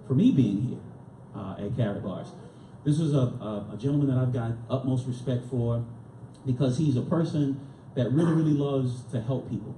for me being here at Karatbars. This was a gentleman that I've got utmost respect for because he's a person that really, really loves to help people.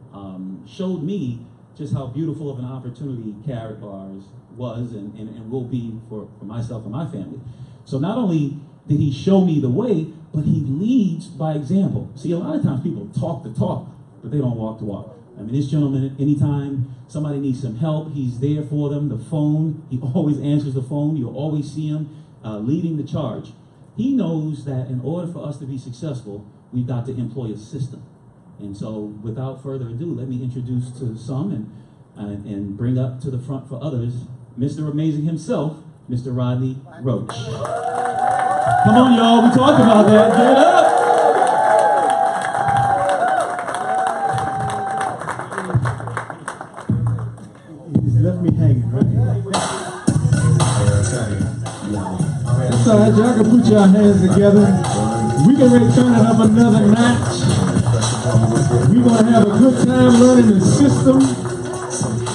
Showed me just how beautiful of an opportunity Karatbars was and will be for myself and my family. So not only did he show me the way, but he leads by example. See, a lot of times people talk the talk, but they don't walk the walk. I mean, this gentleman, anytime somebody needs some help, he's there for them. The phone, he always answers the phone. You'll always see him leading the charge. He knows that in order for us to be successful, we've got to employ a system. And so without further ado, let me introduce to some and bring up to the front for others, Mr. Amazing himself, Mr. Rodney Roach. Come on, y'all, we talked about that. Get up! He left me hanging, right? That's all right, y'all can put your hands together. We can ready to turn it up another notch. We're going to have a good time learning the system.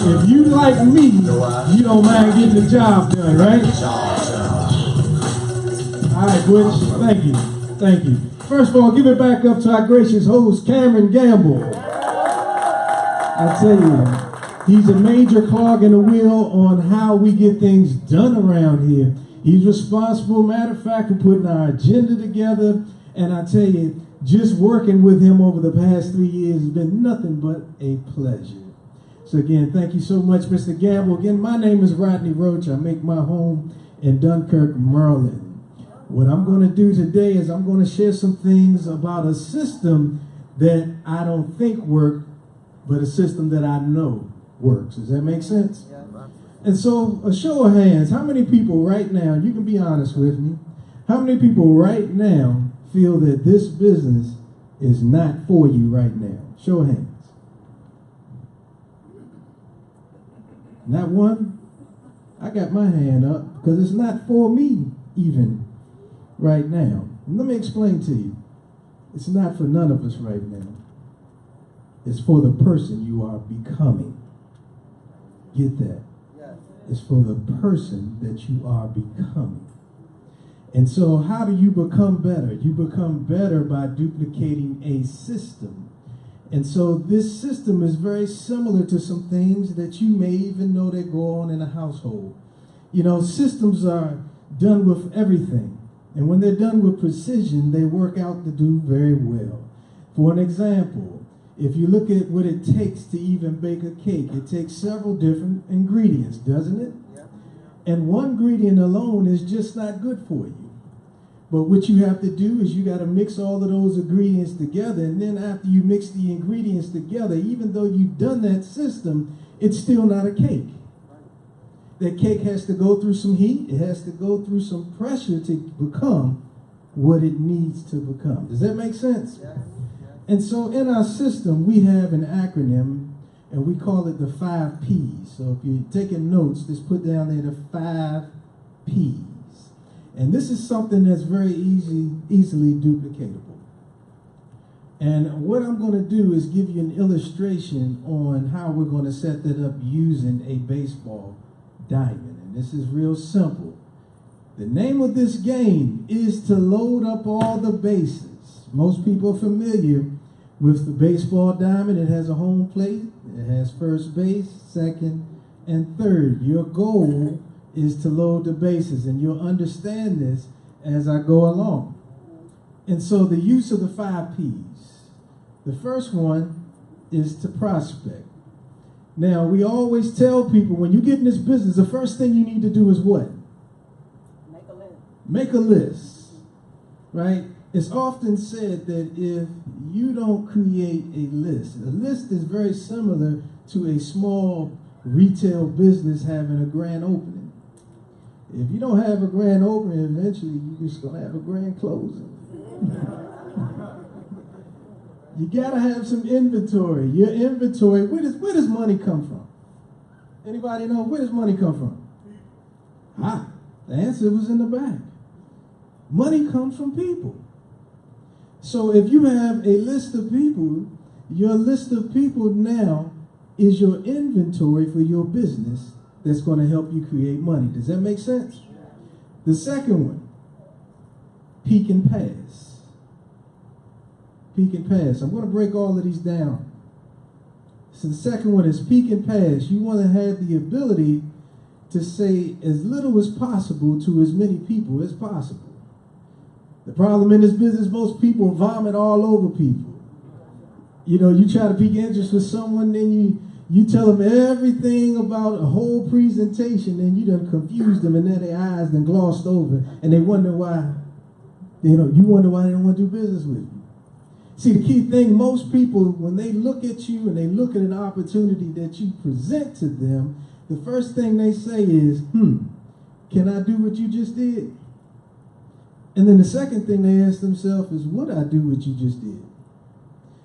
If you like me, you don't mind getting the job done, right? All right, Butch, thank you. Thank you. First of all, give it back up to our gracious host, Cameron Gamble. I tell you, he's a major clog in the wheel on how we get things done around here. He's responsible, matter of fact, for putting our agenda together. And I tell you, just working with him over the past 3 years has been nothing but a pleasure. So again, thank you so much, Mr. Gamble. Again, my name is Rodney Roach. I make my home in Dunkirk, Maryland. What I'm going to do today is I'm going to share some things about a system that I don't think works, but a system that I know works. Does that make sense? Yeah. And so, a show of hands, how many people right now, you can be honest with me, how many people right now feel that this business is not for you right now? Show of hands. Not one? I got my hand up because it's not for me even right now. And let me explain to you. It's not for none of us right now. It's for the person you are becoming. Get that? It's for the person that you are becoming. And so how do you become better? You become better by duplicating a system. And so this system is very similar to some things that you may even know that go on in a household. You know, systems are done with everything. And when they're done with precision, they work out to do very well. For an example, if you look at what it takes to even bake a cake, it takes several different ingredients, doesn't it? Yeah. And one ingredient alone is just not good for you. But what you have to do is you got to mix all of those ingredients together. And then after you mix the ingredients together, even though you've done that system, it's still not a cake. That cake has to go through some heat. It has to go through some pressure to become what it needs to become. Does that make sense? Yeah. And so in our system, we have an acronym, and we call it the 5 Ps. So if you're taking notes, just put down there the 5 Ps. And this is something that's very easily duplicatable. And what I'm going to do is give you an illustration on how we're going to set that up using a baseball diamond. And this is real simple. The name of this game is to load up all the bases. Most people are familiar with the baseball diamond. It has a home plate. It has first base, second, and third. Your goal is to load the bases, and you'll understand this as I go along. And so the use of the 5 Ps. The first one is to prospect. Now, we always tell people when you get in this business, the first thing you need to do is what? Make a list. Make a list, right? It's often said that if you don't create a list is very similar to a small retail business having a grand opening. If you don't have a grand opening, eventually you're just going to have a grand closing. You got to have some inventory. Your inventory, where does money come from? Anybody know where does money come from? The answer was in the back. Money comes from people. So if you have a list of people, your list of people now is your inventory for your business that's going to help you create money. Does that make sense? The second one, peak and pass. Peak and pass. I'm going to break all of these down. So the second one is peak and pass. You want to have the ability to say as little as possible to as many people as possible. The problem in this business, most people vomit all over people. You know, you try to pique interest with someone, then you tell them everything about a whole presentation, and you done confused them, and then their eyes done glossed over, and they wonder why, you wonder why they don't want to do business with you. See, the key thing, most people, when they look at you and they look at an opportunity that you present to them, the first thing they say is, can I do what you just did? And then the second thing they ask themselves is, would I do what you just did?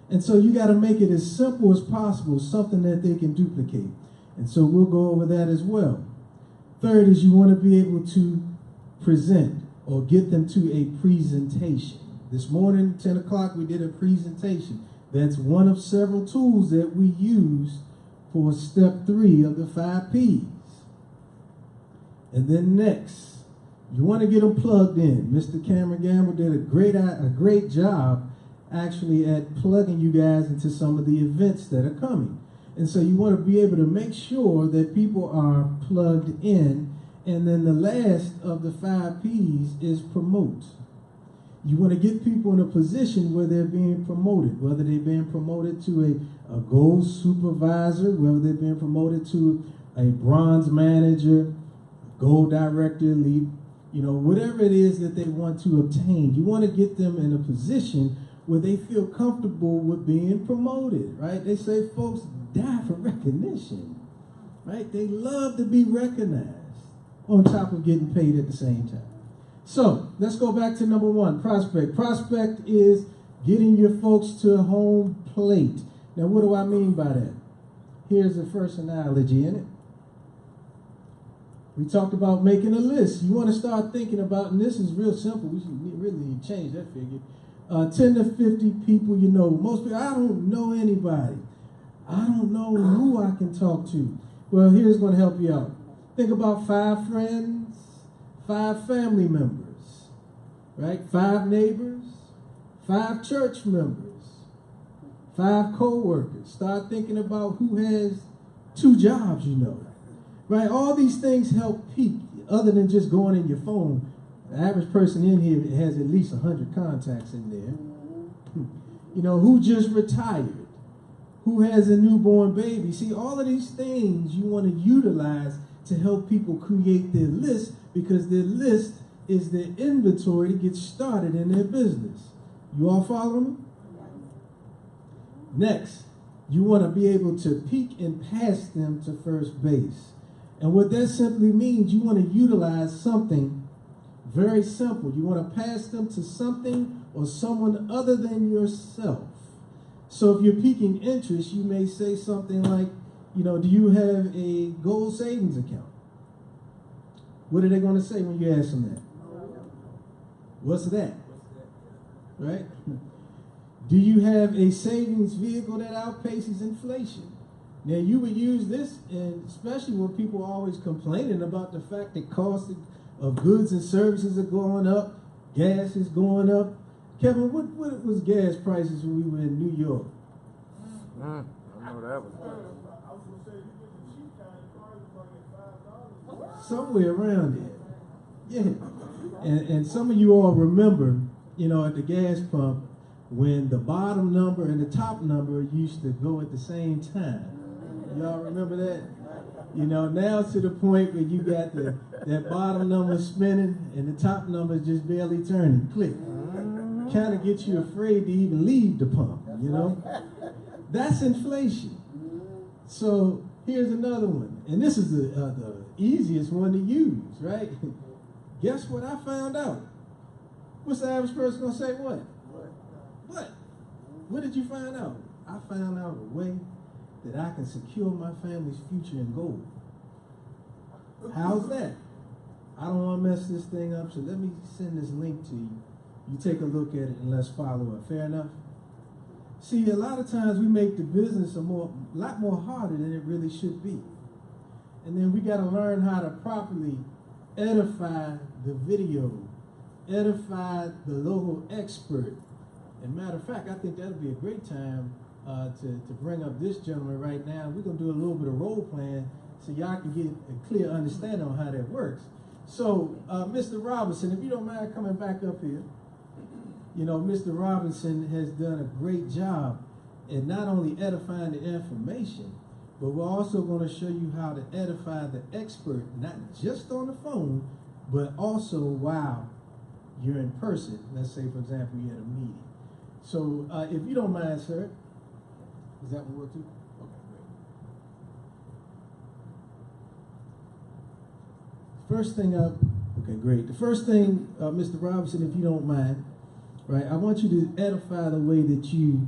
And so you got to make it as simple as possible, something that they can duplicate. And so we'll go over that as well. Third is you want to be able to present or get them to a presentation. This morning, 10 o'clock, we did a presentation. That's one of several tools that we use for step 3 of the 5 Ps. And then next, you want to get them plugged in. Mr. Cameron Gamble did a great job actually at plugging you guys into some of the events that are coming. And so you want to be able to make sure that people are plugged in. And then the last of the 5 Ps is promote. You want to get people in a position where they're being promoted, whether they're being promoted to a gold supervisor, whether they're being promoted to a bronze manager, gold director, lead, whatever it is that they want to obtain. You want to get them in a position where they feel comfortable with being promoted, right? They say folks die for recognition, right? They love to be recognized on top of getting paid at the same time. So let's go back to number 1, prospect. Prospect is getting your folks to home plate. Now, what do I mean by that? Here's the first analogy in it. We talked about making a list. You want to start thinking about, and this is real simple. We really need to change that figure. 10 to 50 people you know. Most people, I don't know anybody. I don't know who I can talk to. Well, here's going to help you out. Think about 5 friends, 5 family members, right? 5 neighbors, 5 church members, 5 co-workers. Start thinking about who has 2 jobs, right? All these things help peak, other than just going in your phone. The average person in here has at least 100 contacts in there. Who just retired? Who has a newborn baby? See, all of these things you want to utilize to help people create their list, because their list is their inventory to get started in their business. You all follow me? Next, you want to be able to peak and pass them to first base. And what that simply means, you want to utilize something very simple. You want to pass them to something or someone other than yourself. So if you're piquing interest, you may say something like, do you have a gold savings account? What are they going to say when you ask them that? What's that? Right? Do you have a savings vehicle that outpaces inflation? Now, you would use this, and especially when people are always complaining about the fact that costs of goods and services are going up, gas is going up. Kevin, what was gas prices when we were in New York? I know that was. Somewhere around there. Yeah. And some of you all remember, at the gas pump, when the bottom number and the top number used to go at the same time. Y'all remember that? Now to the point where you got that bottom number spinning and the top number is just barely turning. Click. Kind of gets you afraid to even leave the pump, That's inflation. So here's another one. And this is the easiest one to use, right? Guess what I found out? What's the average person going to say? What? What did you find out? I found out a way that I can secure my family's future in gold. How's that? I don't want to mess this thing up, so let me send this link to you. You take a look at it and let's follow it. Fair enough? See, a lot of times we make the business a lot more harder than it really should be. And then we got to learn how to properly edify the video, edify the local expert. And matter of fact, I think that'll be a great time to bring up this gentleman right now. We're going to do a little bit of role playing so y'all can get a clear understanding on how that works. So, Mr. Robinson, if you don't mind coming back up here. You know, Mr. Robinson has done a great job in not only edifying the information, but we're also going to show you how to edify the expert, not just on the phone, but also while you're in person. Let's say, for example, you're at a meeting. So, if you don't mind, sir, does that one work too? Okay, great. First thing up, okay, great. The first thing, Mr. Robinson, if you don't mind, right, I want you to edify the way that you,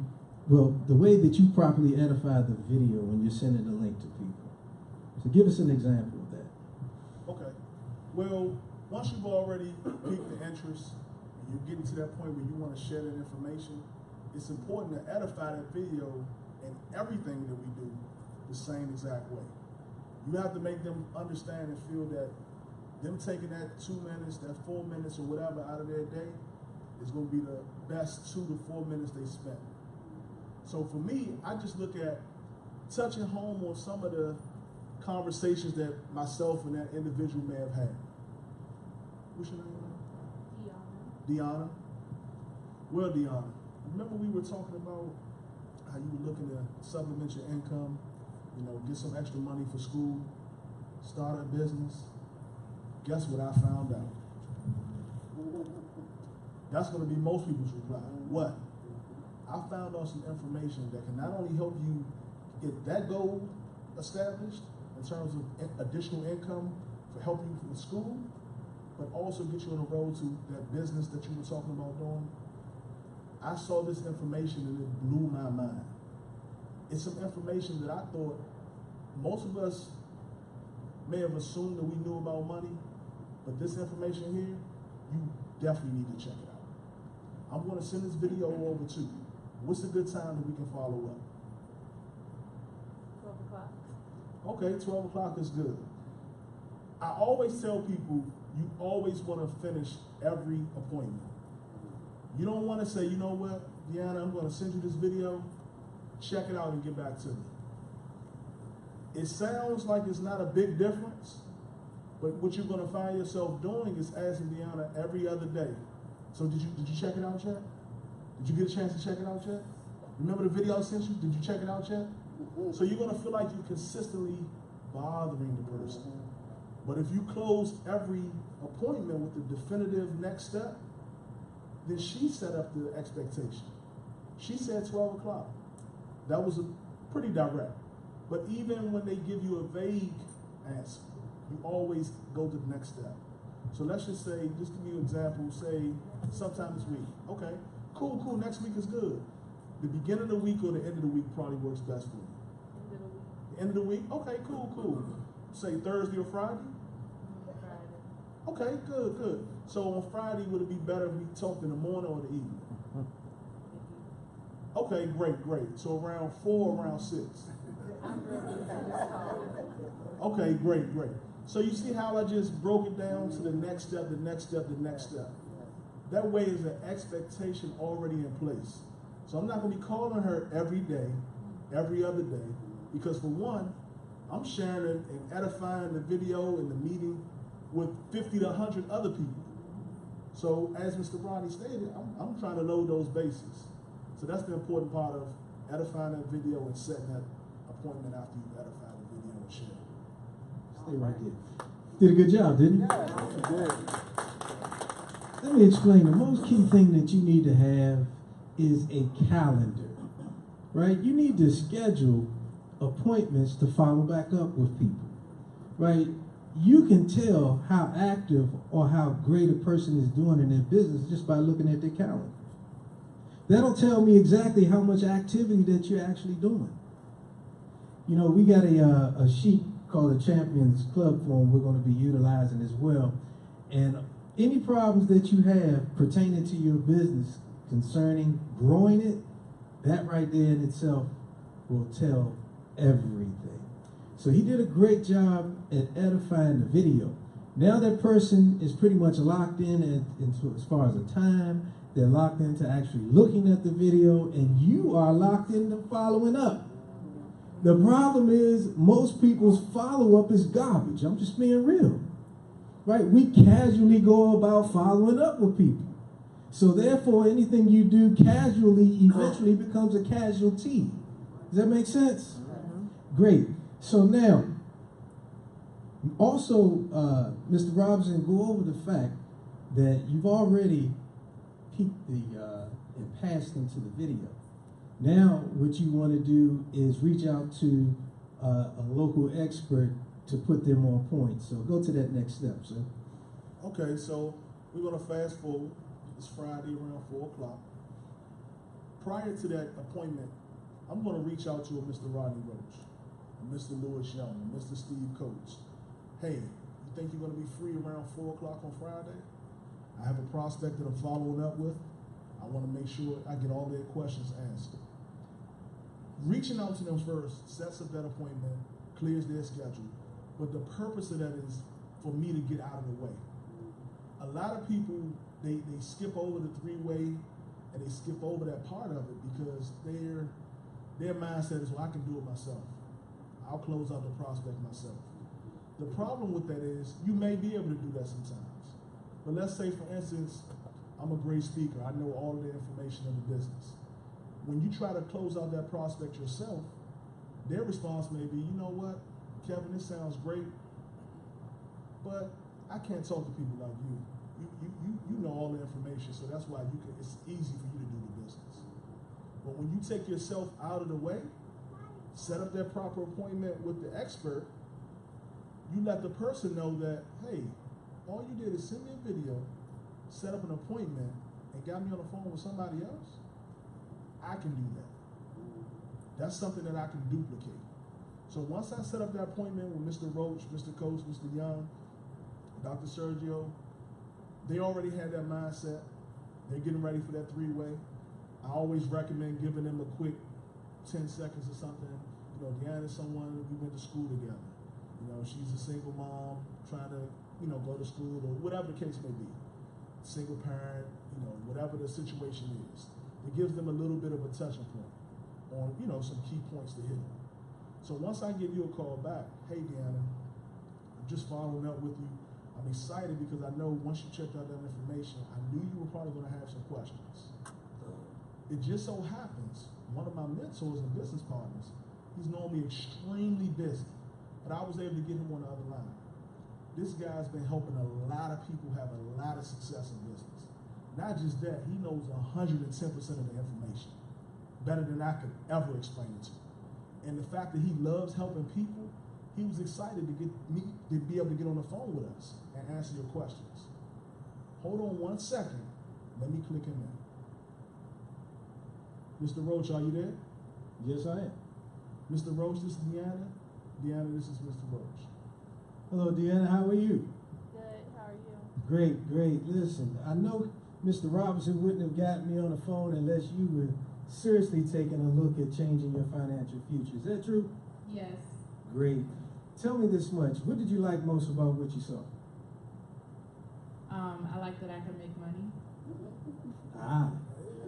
the way that you properly edify the video when you're sending the link to people. So give us an example of that. Okay. Well, once you've already piqued the interest, and you're getting to that point where you want to share that information, it's important to edify that video and everything that we do the same exact way. You have to make them understand and feel that them taking that 2 minutes, that 4 minutes or whatever out of their day is going to be the best 2 to 4 minutes they spend. So for me, I just look at touching home on some of the conversations that myself and that individual may have had. What's your name? Deanna. Well, Deanna, remember we were talking about how you were looking to supplement your income, you know, get some extra money for school, start a business. Guess what I found out? That's going to be most people's reply. What? I found out some information that can not only help you get that goal established in terms of additional income for helping you with school, but also get you on the road to that business that you were talking about doing. I saw this information and it blew my mind. It's some information that I thought most of us may have assumed that we knew about money, but this information here, you definitely need to check it out. I'm going to send this video over to you. What's a good time that we can follow up? 12 o'clock. Okay, 12 o'clock is good. I always tell people, you always want to finish every appointment. You don't want to say, you know what, Deanna, I'm going to send you this video, check it out and get back to me. It sounds like it's not a big difference, but what you're going to find yourself doing is asking Deanna every other day. So did you check it out yet? Did you get a chance to check it out yet? Remember the video I sent you? Did you check it out yet? So you're going to feel like you're consistently bothering the person. But if you close every appointment with the definitive next step, then she set up the expectation. She said 12 o'clock. That was pretty direct. But even when they give you a vague answer, you always go to the next step. So let's just say, just to give you an example, say sometime this week. Okay, cool, next week is good. The beginning of the week or the end of the week probably works best for you. The end of the week? Okay, cool. Say Thursday or Friday? Okay, good. So on Friday, would it be better if we talked in the morning or the evening? Okay, great. So around 4, around 6. Okay, great. So you see how I just broke it down to the next step. That way is an expectation already in place. So I'm not going to be calling her every day, every other day, because for one, I'm sharing and edifying the video and the meeting with 50 to 100 other people. So as Mr. Ronnie stated, I'm trying to load those bases. So that's the important part of edifying that video and setting that appointment after you've edified the video and shared it. Stay right there. Did a good job, didn't you? Good. Let me explain. The most key thing that you need to have is a calendar, right? You need to schedule appointments to follow back up with people, right? You can tell how active or how great a person is doing in their business just by looking at their calendar. That'll tell me exactly how much activity that you're actually doing. You know, we got a sheet called the Champions Club form we're going to be utilizing as well. And any problems that you have pertaining to your business concerning growing it, that right there in itself will tell everything. So he did a great job at edifying the video. Now that person is pretty much locked in as far as the time. They're locked into actually looking at the video, and you are locked into following up. The problem is most people's follow-up is garbage. I'm just being real. Right? We casually go about following up with people. So therefore, anything you do casually eventually becomes a casualty. Does that make sense? Great. So now, also, Mr. Robinson, go over the fact that you've already peaked and passed into the video. Now, what you want to do is reach out to a local expert to put them on point. So go to that next step, sir. Okay, so we're gonna fast forward. It's Friday around 4 o'clock. Prior to that appointment, I'm gonna reach out to a Mr. Rodney Roach, a Mr. Lewis Young, a Mr. Steve Coates. Hey, you think you're gonna be free around 4 o'clock on Friday? I have a prospect that I'm following up with. I wanna make sure I get all their questions answered. Reaching out to them first sets up that appointment, clears their schedule, but the purpose of that is for me to get out of the way. A lot of people, they skip over the three-way and they skip over that part of it because their mindset is, well, I can do it myself. I'll close out the prospect myself. The problem with that is you may be able to do that sometimes. But let's say, for instance, I'm a great speaker. I know all of the information of the business. When you try to close out that prospect yourself, their response may be, you know what, Kevin, this sounds great, but I can't talk to people like you. You know all the information, so that's why it's easy for you to do the business. But when you take yourself out of the way, set up that proper appointment with the expert, you let the person know that, hey, all you did is send me a video, set up an appointment, and got me on the phone with somebody else. I can do that. That's something that I can duplicate. So once I set up that appointment with Mr. Roach, Mr. Coates, Mr. Young, Dr. Sergio, they already had that mindset. They're getting ready for that three-way. I always recommend giving them a quick 10 seconds or something. You know, Deanna's someone we went to school together. You know, she's a single mom trying to, go to school or whatever the case may be. Single parent, whatever the situation is. It gives them a little bit of a touching point on, some key points to hit. So once I give you a call back, hey, Deanna, I'm just following up with you. I'm excited because I know once you checked out that information, I knew you were probably going to have some questions. It just so happens, one of my mentors and business partners, he's normally extremely busy, but I was able to get him on the other line. This guy's been helping a lot of people have a lot of success in business. Not just that, he knows 110% of the information, better than I could ever explain it to him. And the fact that he loves helping people, he was excited to be able to get on the phone with us and answer your questions. Hold on 1 second. Let me click him in. Mr. Roach, are you there? Yes, I am. Mr. Roach, this is Deanna. Deanna, this is Mr. Roach. Hello, Deanna. How are you? Good, how are you? Great, great. Listen, I know Mr. Robinson wouldn't have got me on the phone unless you were seriously taking a look at changing your financial future. Is that true? Yes. Great. Tell me this much. What did you like most about what you saw? I like that I can make money.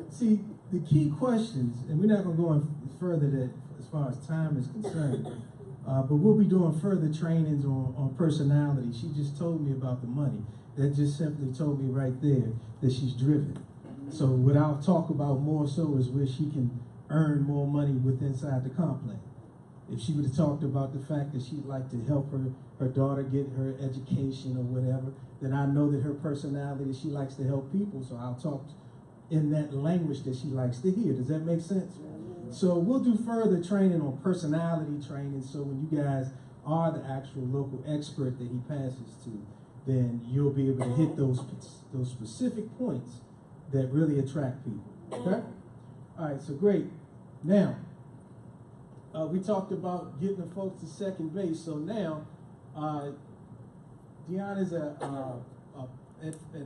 See, the key questions, and we're not going to go on further that as far as time is concerned, but we'll be doing further trainings on personality. She just told me about the money. That just simply told me right there that she's driven. So what I'll talk about more so is where she can earn more money with inside the comp plan. If she would have talked about the fact that she'd like to help her daughter get her education or whatever, then I know that her personality, she likes to help people, so I'll talk in that language that she likes to hear. Does that make sense? So we'll do further training on personality training, so when you guys are the actual local expert that he passes to, then you'll be able to hit those specific points that really attract people, okay? All right, so great. Now, we talked about getting the folks to second base, so now Deanna's at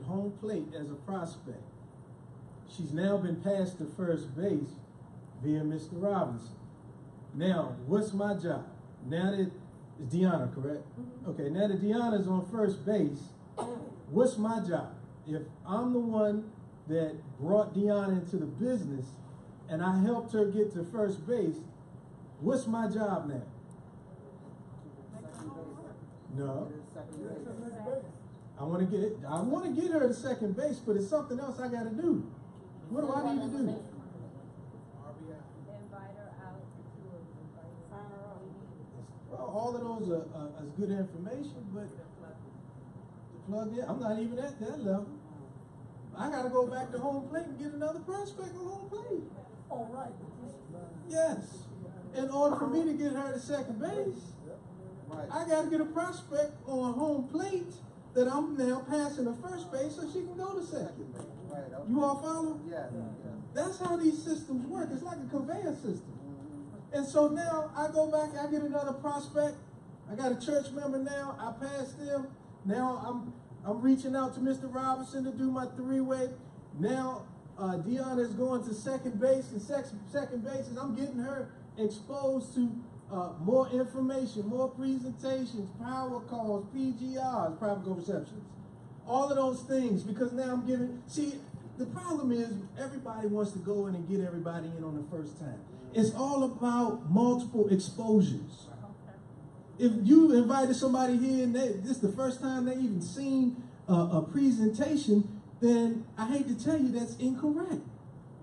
home plate as a prospect. She's now been passed to first base via Mr. Robinson. Now, what's my job? Now that It's Deanna, correct? Okay, now that Deanna's on first base, what's my job? If I'm the one that brought Deanna into the business and I helped her get to first base, what's my job now? No. I want to get her to second base, but it's something else I got to do. What do I need to do? Invite her out to sign her up. Well, all of those are good information, but to plug in, I'm not even at that level. I got to go back to home plate and get another prospect on home plate. All right. Yes. In order for me to get her to second base, I got to get a prospect on home plate that I'm now passing to first base so she can go to second. You all follow? Yeah. That's how these systems work. It's like a conveyor system. And so now I go back, I get another prospect. I got a church member now. I pass them. Now I'm reaching out to Mr. Robinson to do my three-way. Now Deanna is going to second base, and second base is I'm getting her exposed to more information, more presentations, power calls, PGRs, private goal receptions, all of those things, because now I'm giving, see, the problem is everybody wants to go in and get everybody in on the first time. It's all about multiple exposures. If you invited somebody here and this is the first time they even seen a presentation, then I hate to tell you that's incorrect.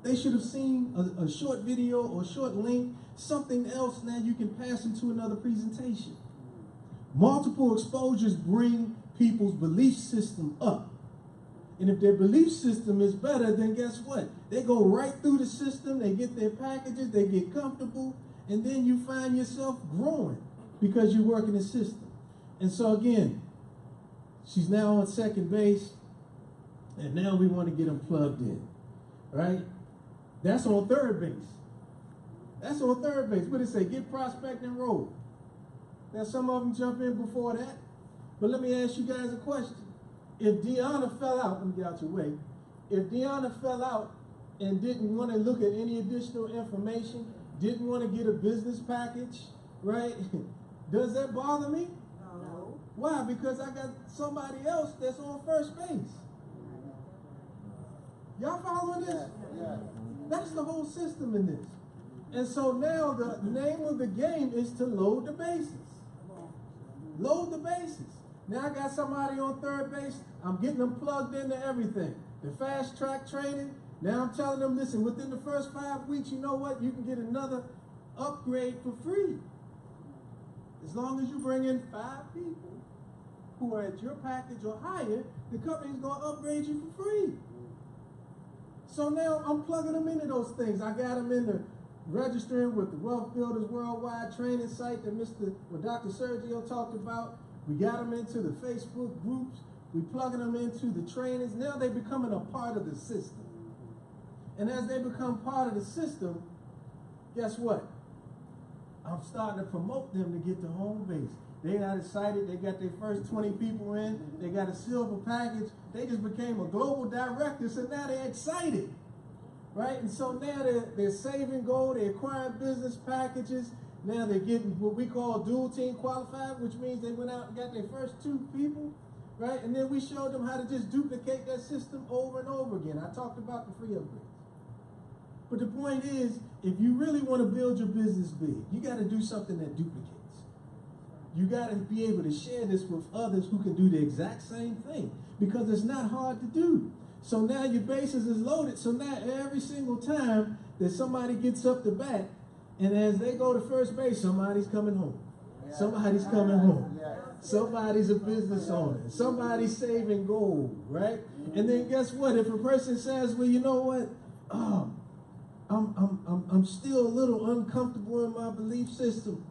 They should have seen a short video or a short link, something else, now you can pass them to another presentation. Multiple exposures bring people's belief system up. And if their belief system is better, then guess what? They go right through the system, they get their packages, they get comfortable, and then you find yourself growing because you work in the system. And so again, she's now on second base, and now we want to get them plugged in, right? That's on third base. That's on third base. What did it say? Get prospect and roll. Now some of them jump in before that, but let me ask you guys a question. If Deanna fell out, let me get out your way. If Deanna fell out and didn't want to look at any additional information, didn't want to get a business package, right? Does that bother me? No. Why? Because I got somebody else that's on first base. Y'all following this? Yeah. That's the whole system in this. And so now the name of the game is to load the bases. Load the bases. Now I got somebody on third base. I'm getting them plugged into everything. The fast track training. Now I'm telling them, listen, within the first 5 weeks, you know what? You can get another upgrade for free. As long as you bring in 5 people who are at your package or higher, the company's going to upgrade you for free. So now I'm plugging them into those things. I got them in the registering with the Wealth Builders Worldwide training site that Dr. Sergio talked about. We got them into the Facebook groups. We plugging them into the trainings. Now they're becoming a part of the system. And as they become part of the system, guess what? I'm starting to promote them to get to home base. They got excited. They got their first 20 people in. They got a silver package. They just became a global director, so now they're excited. Right? And so now they're saving gold. They're acquiring business packages. Now they're getting what we call dual team qualified, which means they went out and got their first 2 people. Right? And then we showed them how to just duplicate that system over and over again. I talked about the free upgrades. But the point is, if you really want to build your business big, you got to do something that duplicates. You got to be able to share this with others who can do the exact same thing, because it's not hard to do. So now your bases is loaded. So now every single time that somebody gets up to bat, and as they go to first base, somebody's coming home. Somebody's coming home. Somebody's a business owner. Somebody's saving gold, right? And then guess what? If a person says, well, you know what? I'm still a little uncomfortable in my belief system.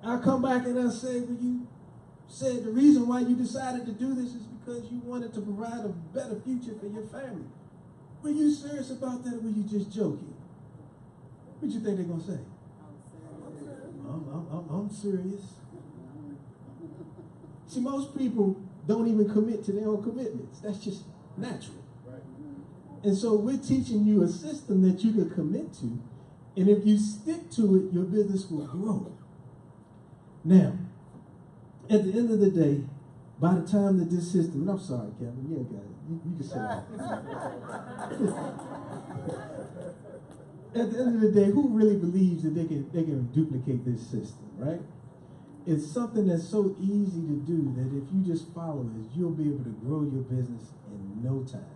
I come back and I say, well, you said the reason why you decided to do this is because you wanted to provide a better future for your family. Were you serious about that, or were you just joking? What you think they're going to say? I'm serious. See, most people don't even commit to their own commitments. That's just natural. And so we're teaching you a system that you can commit to, and if you stick to it, your business will grow. Now, At the end of the day, by the time that this system, and I'm sorry, Kevin, you ain't got it. You can sit down. At the end of the day, who really believes that they can duplicate this system, right? It's something that's so easy to do that if you just follow it, you'll be able to grow your business in no time.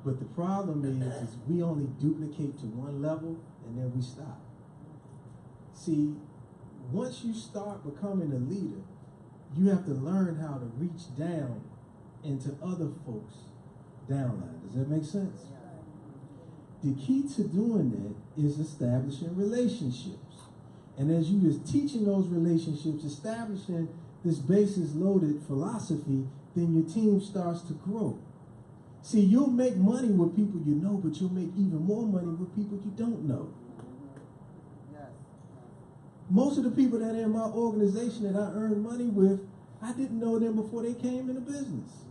But the problem is we only duplicate to one level and then we stop. See, once you start becoming a leader, you have to learn how to reach down into other folks' downline. Does that make sense? The key to doing that is establishing relationships. And as you is teaching those relationships, establishing this basis loaded philosophy, then your team starts to grow. See, you'll make money with people you know, but you'll make even more money with people you don't know. Most of the people that are in my organization that I earn money with, I didn't know them before they came into business.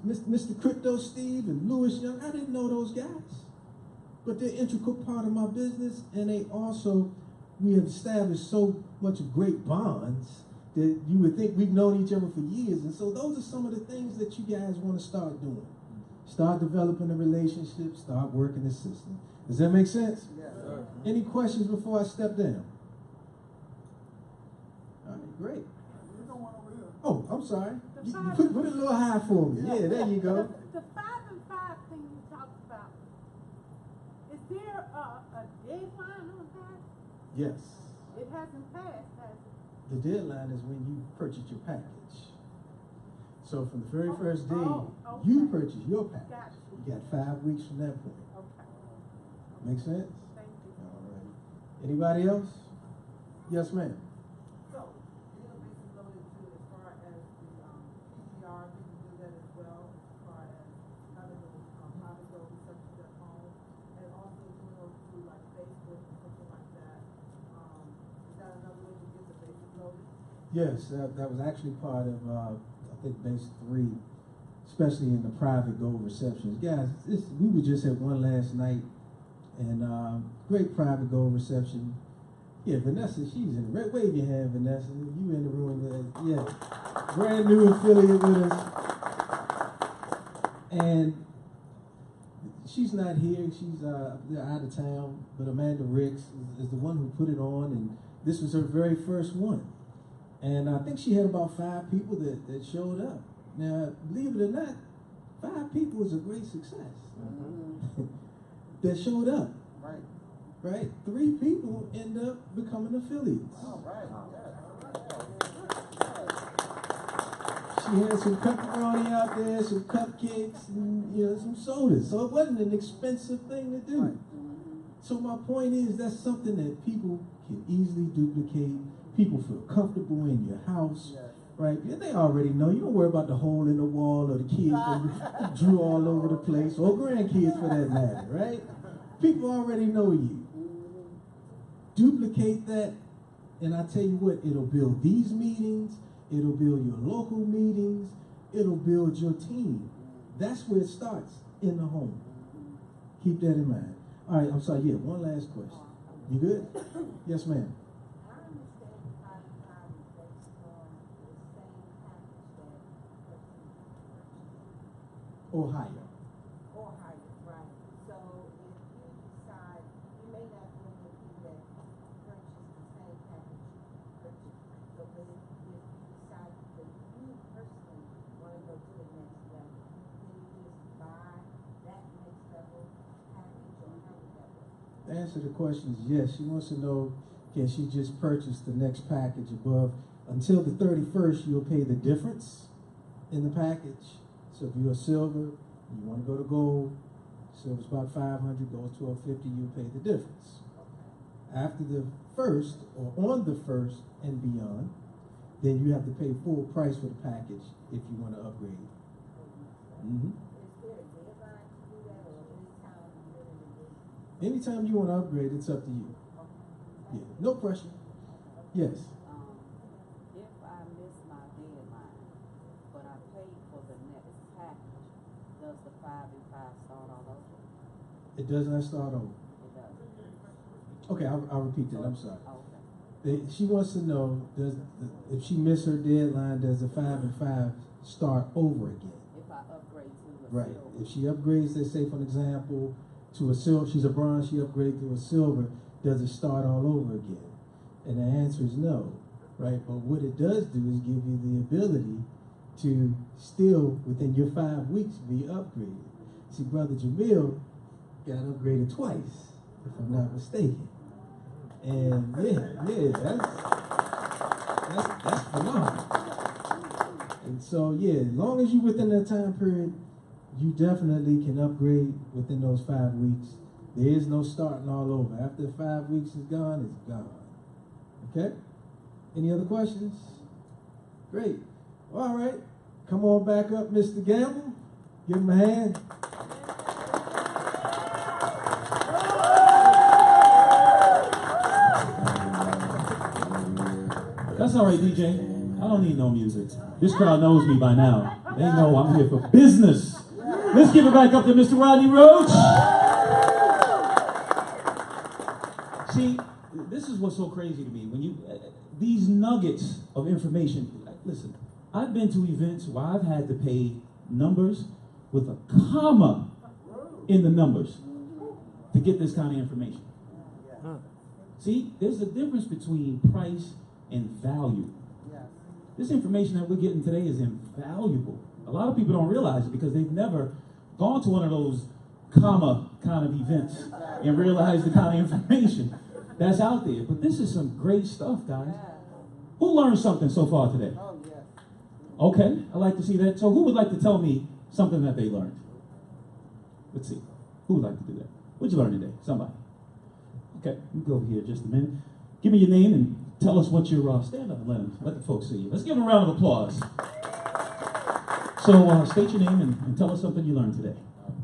Mr. Crypto Steve and Louis Young, I didn't know those guys. But they're an integral part of my business, and we have established so much great bonds that you would think we've known each other for years. And so those are some of the things that you guys want to start doing. Start developing a relationship, start working the system. Does that make sense? Yes, sir. Any questions before I step down? All right, great. Oh, I'm sorry. You put it a little high for me. Yeah, there you go. The 5 and 5 thing you talked about, is there a deadline on that? Yes. It hasn't passed, has it? The deadline is when you purchase your package. So from the very first day okay. you purchase your package, Gotcha. you got 5 weeks from that point. Okay. Make sense? Thank you. All right. Anybody else? Yes, ma'am. So, you know, basis loaded too, as far as the PCR, you can do that as well, as far as having those private goal receptions at home, and also doing those through like Facebook and something like that. Is that another way to get the basis loaded? Yes, that was actually part of, I think, base 3, especially in the private goal receptions. Guys, we were just at one last night, and great private goal reception. Yeah, Vanessa, she's in the wave your hand, Vanessa. You in the room. Yeah, brand new affiliate with us. And she's not here. She's they're out of town. But Amanda Ricks is the one who put it on, and this was her very first one. And I think she had about 5 people that showed up. Now, believe it or not, 5 people is a great success. That showed up. Right. Right? 3 people end up becoming affiliates. Oh, right. She had some pepperoni out there, some cupcakes, and some sodas. So it wasn't an expensive thing to do. Right. So my point is that's something that people can easily duplicate. People feel comfortable in your house. Yes. Right? And they already know. You don't worry about the hole in the wall or the kids that drew all over the place, or grandkids for that matter, right? People already know you. Duplicate that, and I tell you what, it'll build these meetings, it'll build your local meetings, it'll build your team. That's where it starts, in the home. Keep that in mind. All right, I'm sorry, yeah, one last question. You good? Yes, ma'am. I understand the 5 and 5 is based on the same package that the person purchased. Or higher. Or higher, right? So if you decide, you may not be able to do that, purchase the same package you purchased. So but if you decide that you personally want to go to the next level, then you just buy that next level package, or how would that work? The answer to the question is yes. She wants to know, can she just purchase the next package above? Until the 31st, you'll pay the difference in the package. So if you're a silver, you want to go to gold, silver's about 500, gold's 1250, you'll pay the difference. After the 1st, or on the 1st and beyond, then you have to pay full price for the package if you want to upgrade. Mm-hmm. Is there a deadline to do that, or anytime you really need it? Anytime you want to upgrade, it's up to you. Yeah, no pressure. Yes. If I miss my deadline, but I paid for the next package, does the 5 and 5 start all over? It does not start over. It doesn't. Okay, I'll repeat that. I'm sorry. Okay. She wants to know, if she missed her deadline, does the 5 and 5 start over again? If I upgrade to a Right. silver. If she upgrades, let's say for an example, to a silver, she's a bronze, she upgrades to a silver, does it start all over again? And the answer is no, right? But what it does do is give you the ability to still, within your 5 weeks, be upgraded. See, Brother Jamil got upgraded twice, if I'm not mistaken. And that's phenomenal. And so, yeah, as long as you're within that time period, you definitely can upgrade within those 5 weeks. There is no starting all over. After the 5 weeks is gone, it's gone. Okay? Any other questions? Great. All right. Come on back up, Mr. Gamble. Give him a hand. That's all right, DJ. I don't need no music. This crowd knows me by now. They know I'm here for business. Let's give it back up to Mr. Rodney Roach. See, this is what's so crazy to me. When you these nuggets of information. Listen, I've been to events where I've had to pay numbers with a comma in the numbers to get this kind of information. See, there's a difference between price and value. This information that we're getting today is invaluable. A lot of people don't realize it because they've never gone to one of those comma kind of events and realized the kind of information that's out there. But this is some great stuff, guys. Who learned something so far today? Okay, I like to see that. So who would like to tell me something that they learned? Let's see. Who would like to do that? What'd you learn today? Somebody. Okay, we go over here just a minute. Give me your name and tell us what you're, stand up and let the folks see you. Let's give them a round of applause. So state your name and tell us something you learned today.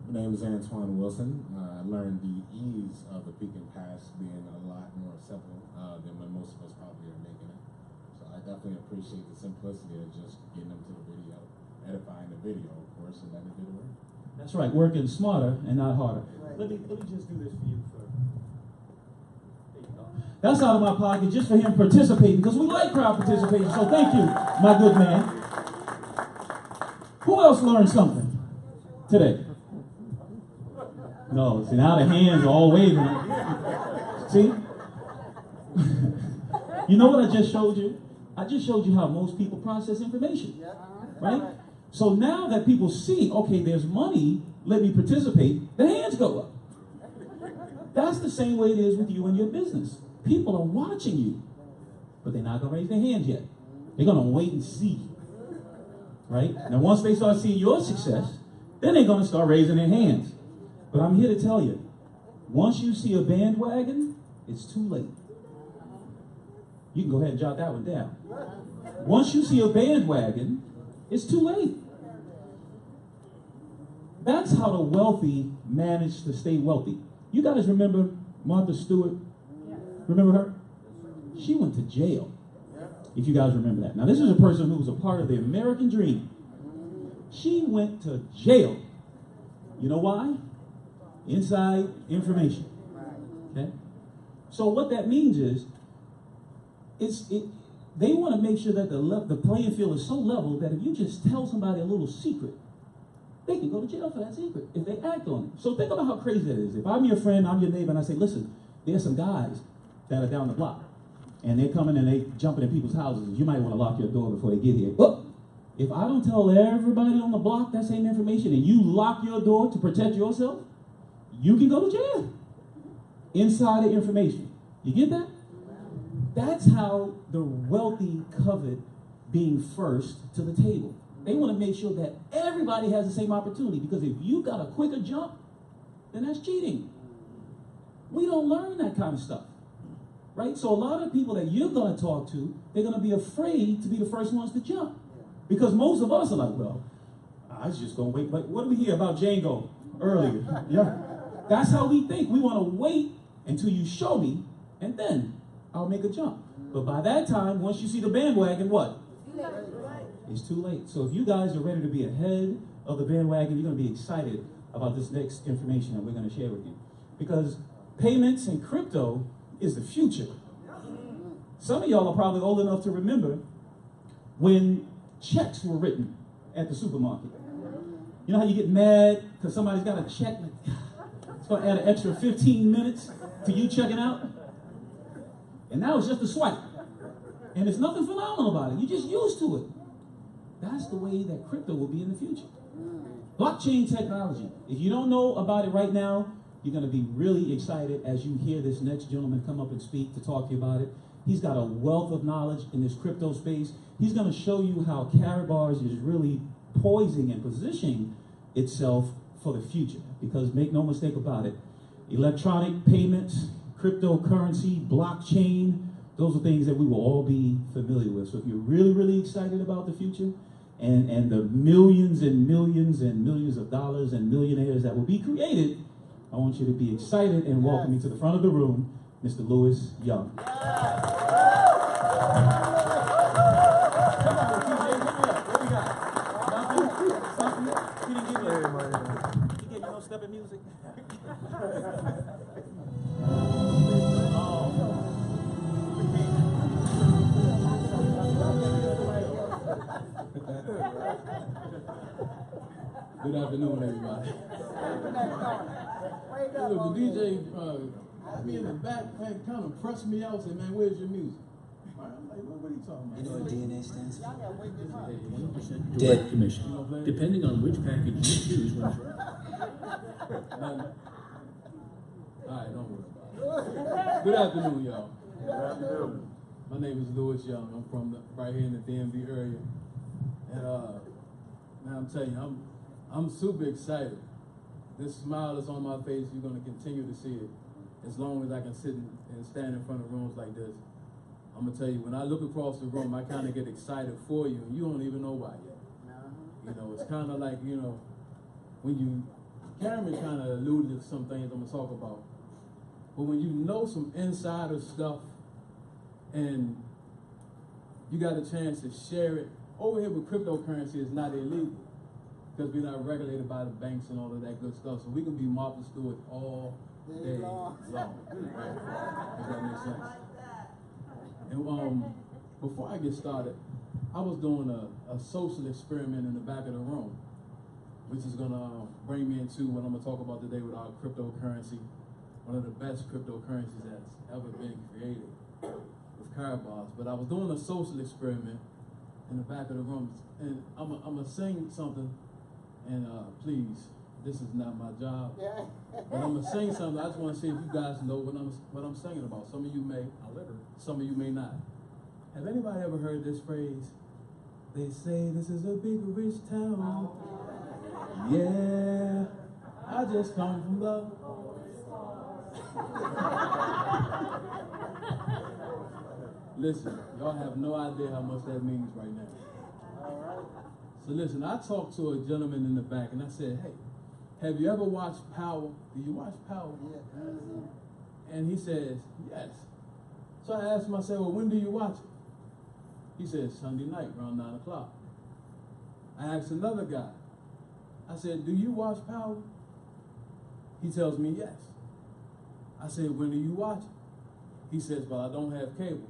My name is Antoine Wilson. I learned the ease of the Pekin Pass being a lot more simple than when most of us probably are making it. So I definitely appreciate the simplicity of just getting them to the video, edifying the video, of course, and letting it do the work. That's right, working smarter and not harder. Let me just do this for you. That's out of my pocket just for him participating, because we like crowd participation. So thank you, my good man. Who else learned something today? No, see, now the hands are all waving. See? You know what I just showed you? I just showed you how most people process information. Right? So now that people see, okay, there's money, let me participate, the hands go up. That's the same way it is with you and your business. People are watching you, but they're not going to raise their hands yet. They're going to wait and see. Right? Now, once they start seeing your success, then they're going to start raising their hands. But I'm here to tell you, once you see a bandwagon, it's too late. You can go ahead and jot that one down. Once you see a bandwagon, it's too late. That's how the wealthy manage to stay wealthy. You guys remember Martha Stewart? Remember her? She went to jail, if you guys remember that. Now, this is a person who was a part of the American dream. She went to jail. You know why? Inside information. Okay? So what that means is, they want to make sure that the playing field is so level that if you just tell somebody a little secret, they can go to jail for that secret if they act on it. So think about how crazy that is. If I'm your friend, I'm your neighbor, and I say, listen, there's some guys that are down the block, and they're coming and they jumping in people's houses. You might want to lock your door before they get here. But if I don't tell everybody on the block that same information, and you lock your door to protect yourself, you can go to jail. Insider information. You get that? That's how the wealthy covet being first to the table. They want to make sure that everybody has the same opportunity, because if you got a quicker jump, then that's cheating. We don't learn that kind of stuff. Right? So a lot of people that you're going to talk to, they're going to be afraid to be the first ones to jump. Because most of us are like, well, I was just going to wait. But what did we hear about Django earlier? Yeah. That's how we think. We want to wait until you show me, and then I'll make a jump. But by that time, once you see the bandwagon, what? It's too late. So if you guys are ready to be ahead of the bandwagon, you're going to be excited about this next information that we're going to share with you. Because payments and crypto is the future. Some of y'all are probably old enough to remember when checks were written at the supermarket. You know how you get mad because somebody's got a check, like, it's going to add an extra 15 minutes to you checking out? And now it's just a swipe. And there's nothing phenomenal about it. You're just used to it. That's the way that crypto will be in the future. Blockchain technology. If you don't know about it right now, you're going to be really excited as you hear this next gentleman come up and speak to talk to you about it. He's got a wealth of knowledge in this crypto space. He's going to show you how Karatbars is really poising and positioning itself for the future. Because make no mistake about it, electronic payments, cryptocurrency, blockchain, those are things that we will all be familiar with. So if you're really, really excited about the future and the millions and millions and millions of dollars and millionaires that will be created, I want you to be excited and welcome me to the front of the room, Mr. Louis Young. Stepping music. Good afternoon, everybody. Look, the DJ had me in the back, kind of pressed me out, said, "Man, where's your music?" I'm like, what are you talking about? You know what DNA stands for? 1% direct commission, depending on which package you choose when it's ready. All right, don't worry about it. Good afternoon, y'all. Good afternoon. My name is Louis Young. I'm from right here in the DMV area, and man, I'm telling you, I'm super excited. This smile that's on my face, you're gonna continue to see it as long as I can sit and stand in front of rooms like this. I'm gonna tell you, when I look across the room, I kind of get excited for you, and you don't even know why yet. You know, it's kind of like, you know, when Cameron kind of alluded to some things I'm gonna talk about, but when you know some insider stuff and you got a chance to share it, over here with cryptocurrency is not illegal because we're not regulated by the banks and all of that good stuff, so we can be Martha Stewart all day long, right? Does that make sense? And before I get started, I was doing a social experiment in the back of the room, which is gonna bring me into what I'm gonna talk about today with our cryptocurrency, one of the best cryptocurrencies that's ever been created with Karatbars. But I was doing a social experiment in the back of the room, and I'm gonna sing something, and please, this is not my job, but I'm gonna sing something. I just want to see if you guys know what I'm singing about. Some of you may, some of you may not. Have anybody ever heard this phrase? They say this is a big rich town. Yeah, I just come from the. Listen, y'all have no idea how much that means right now. So listen, I talked to a gentleman in the back and I said, hey, have you ever watched Power? Do you watch Power? And he says, yes. So I asked him, I said, well, when do you watch it? He said, Sunday night, around 9 o'clock. I asked another guy, I said, do you watch Power? He tells me yes. I said, when do you watch it? He says, well, I don't have cable.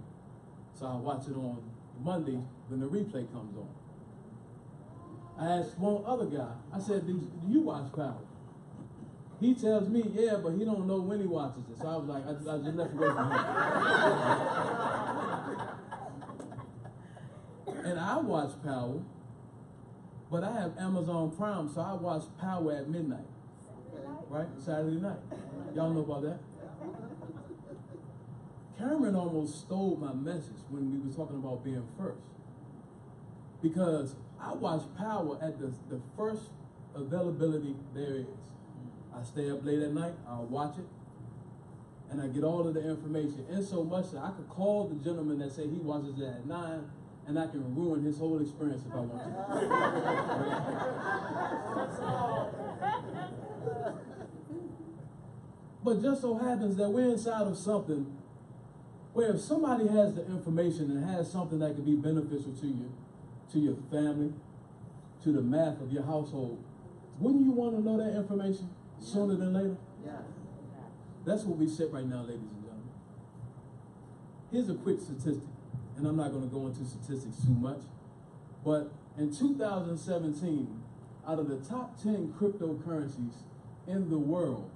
So I watch it on Monday when the replay comes on. I asked one other guy, I said, do you watch Power? He tells me, yeah, but he don't know when he watches it. So I was like, I just left it away from him. And I watch Power, but I have Amazon Prime, so I watch Power at midnight, right? Saturday night. Y'all know about that? Cameron almost stole my message when we were talking about being first. Because I watch Power at the first availability there is. I stay up late at night, I'll watch it, and I get all of the information. And so much that I could call the gentleman that say he watches it at 9, and I can ruin his whole experience if I want to. But just so happens that we're inside of something where if somebody has the information and has something that could be beneficial to you, to your family, to the math of your household, wouldn't you want to know that information sooner than later? Yeah. That's where we sit right now, ladies and gentlemen. Here's a quick statistic, and I'm not going to go into statistics too much, but in 2017, out of the top 10 cryptocurrencies in the world,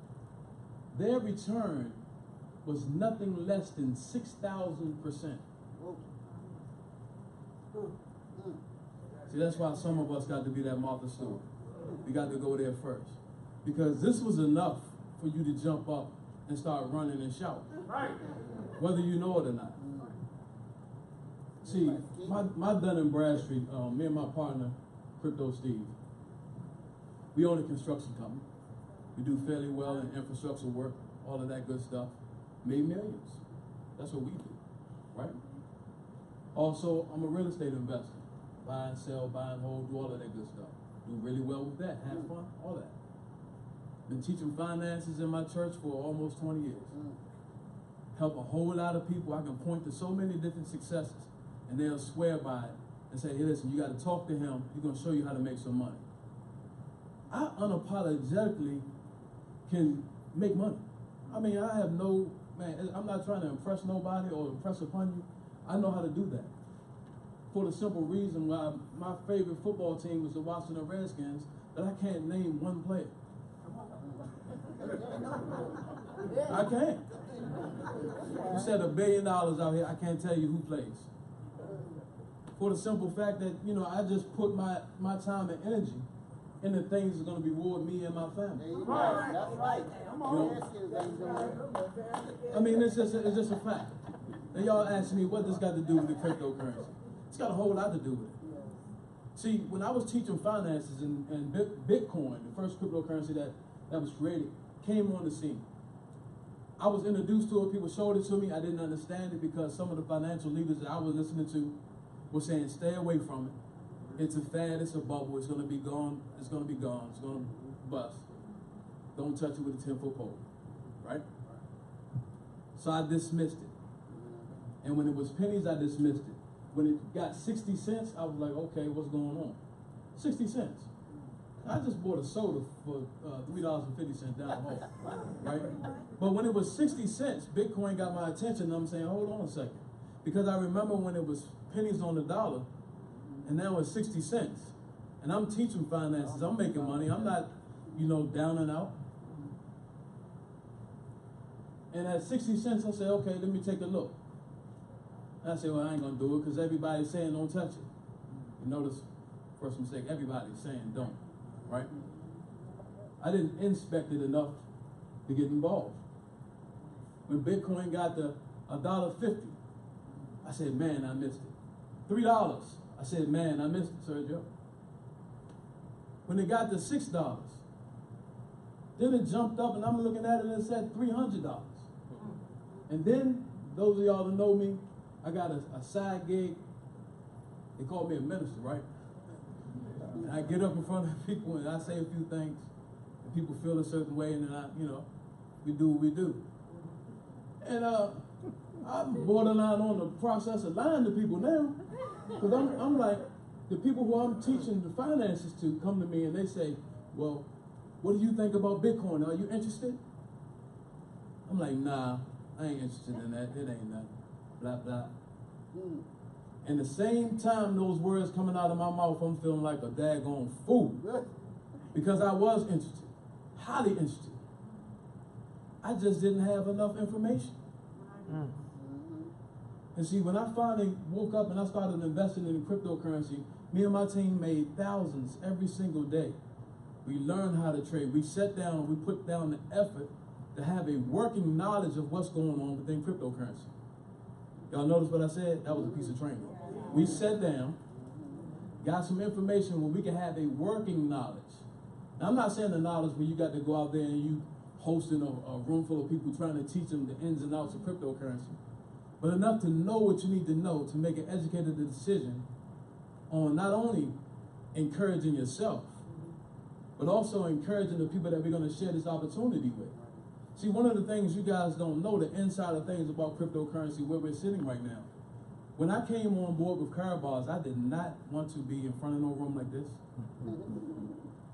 their return was nothing less than 6,000%. See, that's why some of us got to be that Martha Stewart. We got to go there first. Because this was enough for you to jump up and start running and shout. Right. Whether you know it or not. See, my Dun & Bradstreet, me and my partner, Crypto Steve, we own a construction company. We do fairly well in infrastructure work, all of that good stuff. Made millions. That's what we do, right? Also, I'm a real estate investor. Buy and sell, buy and hold, do all of that good stuff. Do really well with that, have fun, all that. Been teaching finances in my church for almost 20 years. Help a whole lot of people. I can point to so many different successes, and they'll swear by it and say, hey, listen, you got to talk to him. He's going to show you how to make some money. I unapologetically can make money. I mean, I have no, man, I'm not trying to impress nobody or impress upon you. I know how to do that. For the simple reason why my favorite football team was the Washington Redskins, that I can't name one player. I can't. You said $1 billion out here, I can't tell you who plays. For the simple fact that, you know, I just put my time and energy into things that's going to reward me and my family. Right. That's right. I mean, it's just a fact. And y'all ask me, what this got to do with the cryptocurrency? It's got a whole lot to do with it. See, when I was teaching finances and Bitcoin, the first cryptocurrency that was created, came on the scene. I was introduced to it, people showed it to me, I didn't understand it because some of the financial leaders that I was listening to were saying, stay away from it. It's a fad, it's a bubble, it's gonna be gone, it's gonna be gone, it's gonna bust. Don't touch it with a 10-foot pole, right? So I dismissed it. And when it was pennies, I dismissed it. When it got 60 cents, I was like, okay, what's going on? 60 cents. I just bought a soda for $3.50 down the hall, right? But when it was 60 cents, Bitcoin got my attention, and I'm saying, hold on a second. Because I remember when it was pennies on the dollar, and now it's 60 cents. And I'm teaching finances, I'm making money, I'm not, you know, down and out. And at 60 cents, I said, okay, let me take a look. And I said, well, I ain't gonna do it, because everybody's saying don't touch it. You notice, first mistake, everybody's saying don't. Right? I didn't inspect it enough to get involved. When Bitcoin got to $1.50, I said, man, I missed it. $3, I said, man, I missed it, Sergio. When it got to $6, then it jumped up and I'm looking at it and it said $300. And then, those of y'all that know me, I got a side gig. They call me a minister, right? And I get up in front of people and I say a few things, and people feel a certain way, and then we do what we do. And I'm borderline on the process of lying to people now, because I'm like, the people who I'm teaching the finances to come to me and they say, well, what do you think about Bitcoin? Are you interested? I'm like, nah, I ain't interested in that. It ain't nothing. Blah, blah. And the same time those words coming out of my mouth, I'm feeling like a daggone fool. Because I was interested, highly interested. I just didn't have enough information. And see, when I finally woke up and I started investing in cryptocurrency, me and my team made thousands every single day. We learned how to trade. We sat down, we put down the effort to have a working knowledge of what's going on within cryptocurrency. Y'all notice what I said? That was a piece of training. We sat down, got some information where we can have a working knowledge. Now, I'm not saying the knowledge where you got to go out there and you hosting a room full of people trying to teach them the ins and outs of cryptocurrency, but enough to know what you need to know to make an educated decision on not only encouraging yourself, but also encouraging the people that we're going to share this opportunity with. See, one of the things you guys don't know, the insider things about cryptocurrency, where we're sitting right now. When I came on board with Karatbars, I did not want to be in front of no room like this.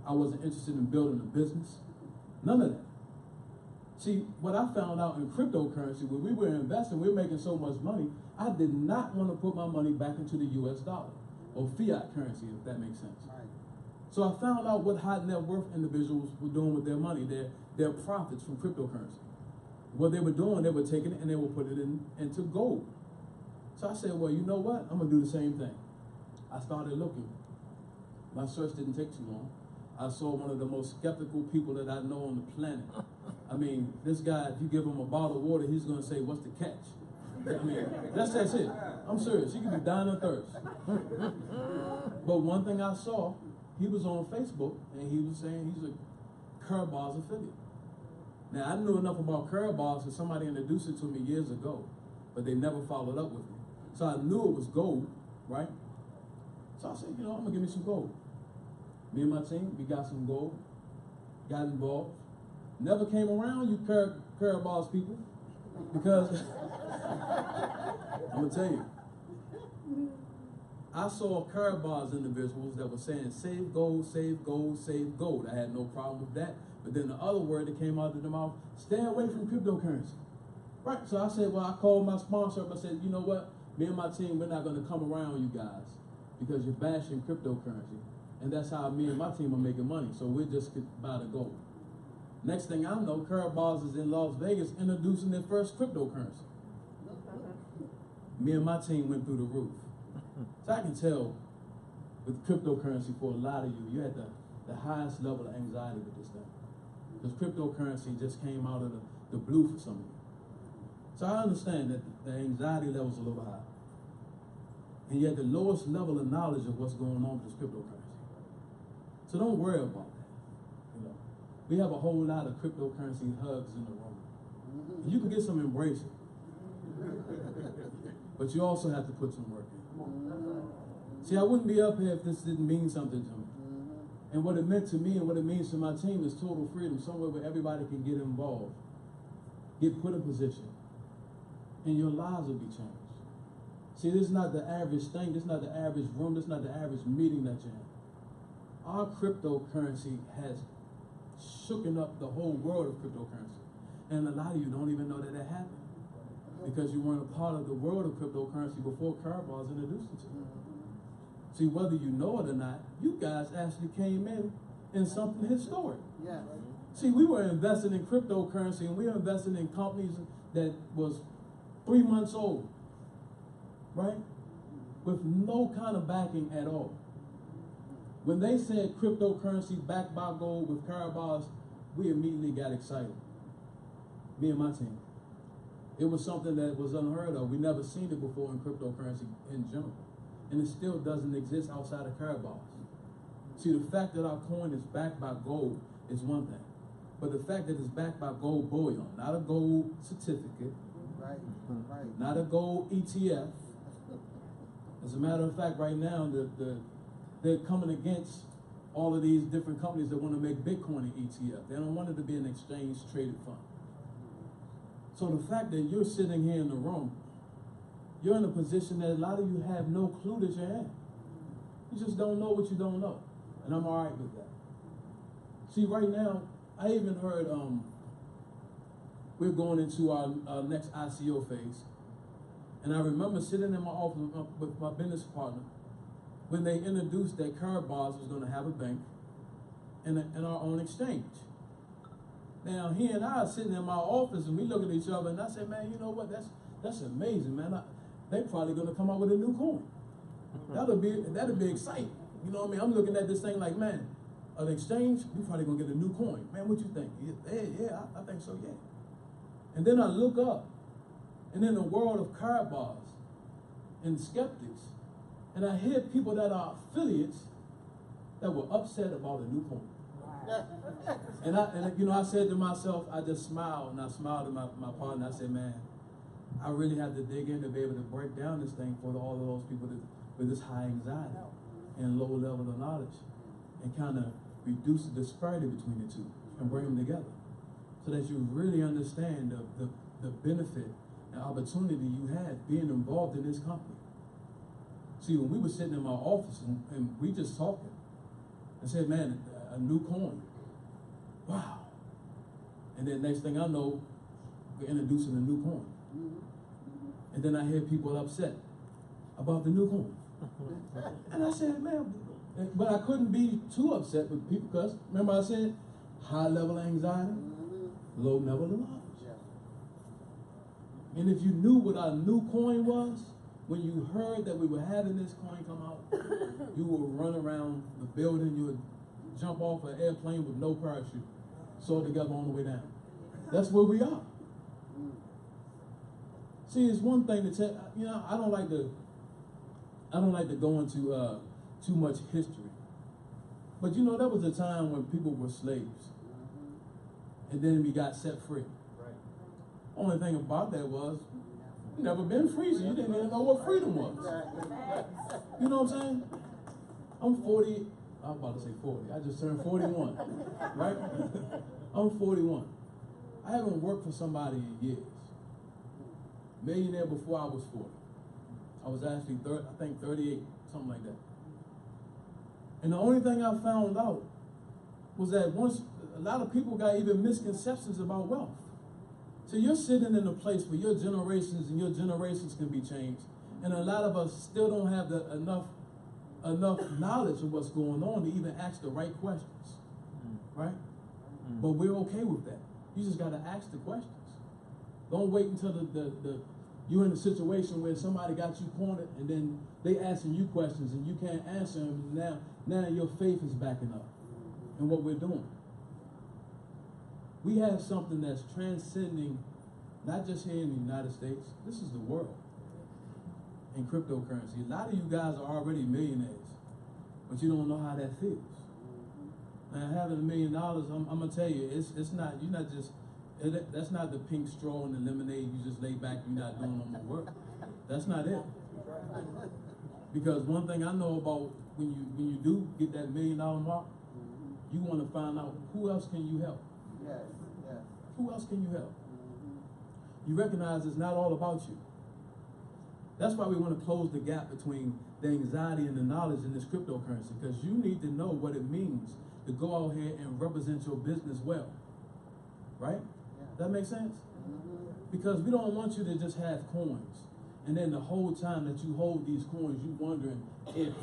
I wasn't interested in building a business. None of that. See, what I found out in cryptocurrency, when we were investing, we were making so much money, I did not want to put my money back into the US dollar or fiat currency, if that makes sense. Right. So I found out what high net worth individuals were doing with their money, their profits from cryptocurrency. What they were doing, they were taking it and they were putting it into gold. So I said, well, you know what? I'm gonna do the same thing. I started looking. My search didn't take too long. I saw one of the most skeptical people that I know on the planet. I mean, this guy, if you give him a bottle of water, he's gonna say, what's the catch? I mean, that's it. I'm serious. He could be dying of thirst. But one thing I saw, he was on Facebook and he was saying he's a Curlbars affiliate. Now, I knew enough about Curlbars because somebody introduced it to me years ago, but they never followed up with me. So I knew it was gold, right? So I said, you know, I'm gonna give me some gold. Me and my team, we got some gold, got involved. Never came around, you Curlbars people, because I'm gonna tell you, I saw Curlbars individuals that were saying, save gold, save gold, save gold. I had no problem with that. But then the other word that came out of their mouth, stay away from cryptocurrency. Right, so I said, well, I called my sponsor up. I said, you know what? Me and my team, we're not going to come around you guys because you're bashing cryptocurrency. And that's how me and my team are making money. So we're just about to go. Next thing I know, Curlbars is in Las Vegas introducing their first cryptocurrency. Me and my team went through the roof. So I can tell with cryptocurrency for a lot of you, you're at the highest level of anxiety with this thing. Because cryptocurrency just came out of the blue for some of you. So I understand that the anxiety level's a little high. And you're at the lowest level of knowledge of what's going on with this cryptocurrency. So don't worry about that. You know, we have a whole lot of cryptocurrency hugs in the room. And you can get some embracing. But you also have to put some work in. See, I wouldn't be up here if this didn't mean something to me. And what it meant to me and what it means to my team is total freedom, somewhere where everybody can get involved, get put in position, and your lives will be changed. See, this is not the average thing, this is not the average room, this is not the average meeting that you're in. Our cryptocurrency has shooken up the whole world of cryptocurrency. And a lot of you don't even know that that happened because you weren't a part of the world of cryptocurrency before Curlbars introduced it to you. See, whether you know it or not, you guys actually came in something historic. Yes. See, we were investing in cryptocurrency and we were investing in companies that was 3 months old, right? With no kind of backing at all. When they said cryptocurrency backed by gold with Curlbars, we immediately got excited. Me and my team. It was something that was unheard of. We never seen it before in cryptocurrency in general. And it still doesn't exist outside of Curlbars. See, the fact that our coin is backed by gold is one thing. But the fact that it's backed by gold bullion, not a gold certificate, Right. not a gold ETF. As a matter of fact, right now, they're coming against all of these different companies that want to make Bitcoin an ETF. They don't want it to be an exchange-traded fund. So the fact that you're sitting here in the room, you're in a position that a lot of you have no clue that you're in. You just don't know what you don't know. And I'm all right with that. See, right now, I even heard we're going into our next ICO phase. And I remember sitting in my office with my business partner when they introduced that Curlbars was going to have a bank and our own exchange. Now, he and I are sitting in my office and we look at each other and I said, man, you know what, that's amazing, man. They're probably going to come out with a new coin. That'll be exciting. You know what I mean? I'm looking at this thing like, man, an exchange, we're probably going to get a new coin. Man, what you think? Yeah, I think so, yeah. And then I look up, and in the world of Curlbars and skeptics, and I hear people that are affiliates that were upset about a new coin. And I said to myself, I just smiled, and I smiled at my partner. I said, man, I really have to dig in to be able to break down this thing for all of those people with this high anxiety and low level of knowledge, and kind of reduce the disparity between the two and bring them together, so that you really understand the benefit and opportunity you have being involved in this company. See, when we were sitting in my office and we just talking, I said, man, a new coin. Wow. And then next thing I know, we're introducing a new coin. And then I hear people upset about the new coin. And I said, man, but I couldn't be too upset with people because remember I said high level anxiety, low level of knowledge. And if you knew what our new coin was, when you heard that we were having this coin come out, you would run around the building, you would jump off an airplane with no parachute, sew it together on the way down. That's where we are. See, it's one thing to tell, you know, I don't like to go into too much history. But you know, there was a time when people were slaves. And then we got set free. Only thing about that was, you never been free, so you didn't even know what freedom was. You know what I'm saying? I'm 40, I'm about to say 40, I just turned 41, right? I'm 41. I haven't worked for somebody in years. Millionaire before I was 40. I was actually, I think 38, something like that. And the only thing I found out was that once, a lot of people got even misconceptions about wealth. So you're sitting in a place where your generations and your generations can be changed. And a lot of us still don't have enough knowledge of what's going on to even ask the right questions, right? But we're okay with that. You just got to ask the questions. Don't wait until you're in a situation where somebody got you cornered and then they asking you questions and you can't answer them. Now your faith is backing up in what we're doing. We have something that's transcending, not just here in the United States, this is the world in cryptocurrency. A lot of you guys are already millionaires, but you don't know how that feels. Now, having $1 million, I'm gonna tell you, it's not, you're not just, that's not the pink straw and the lemonade, you just lay back, you're not doing no more work. That's not it. Because one thing I know about when you do get that $1 million mark, you want to find out who else can you help. Who else can you help? You recognize it's not all about you. That's why we want to close the gap between the anxiety and the knowledge in this cryptocurrency, because you need to know what it means to go out here and represent your business well. Right? That makes sense? Because we don't want you to just have coins, and then the whole time that you hold these coins, you wondering if.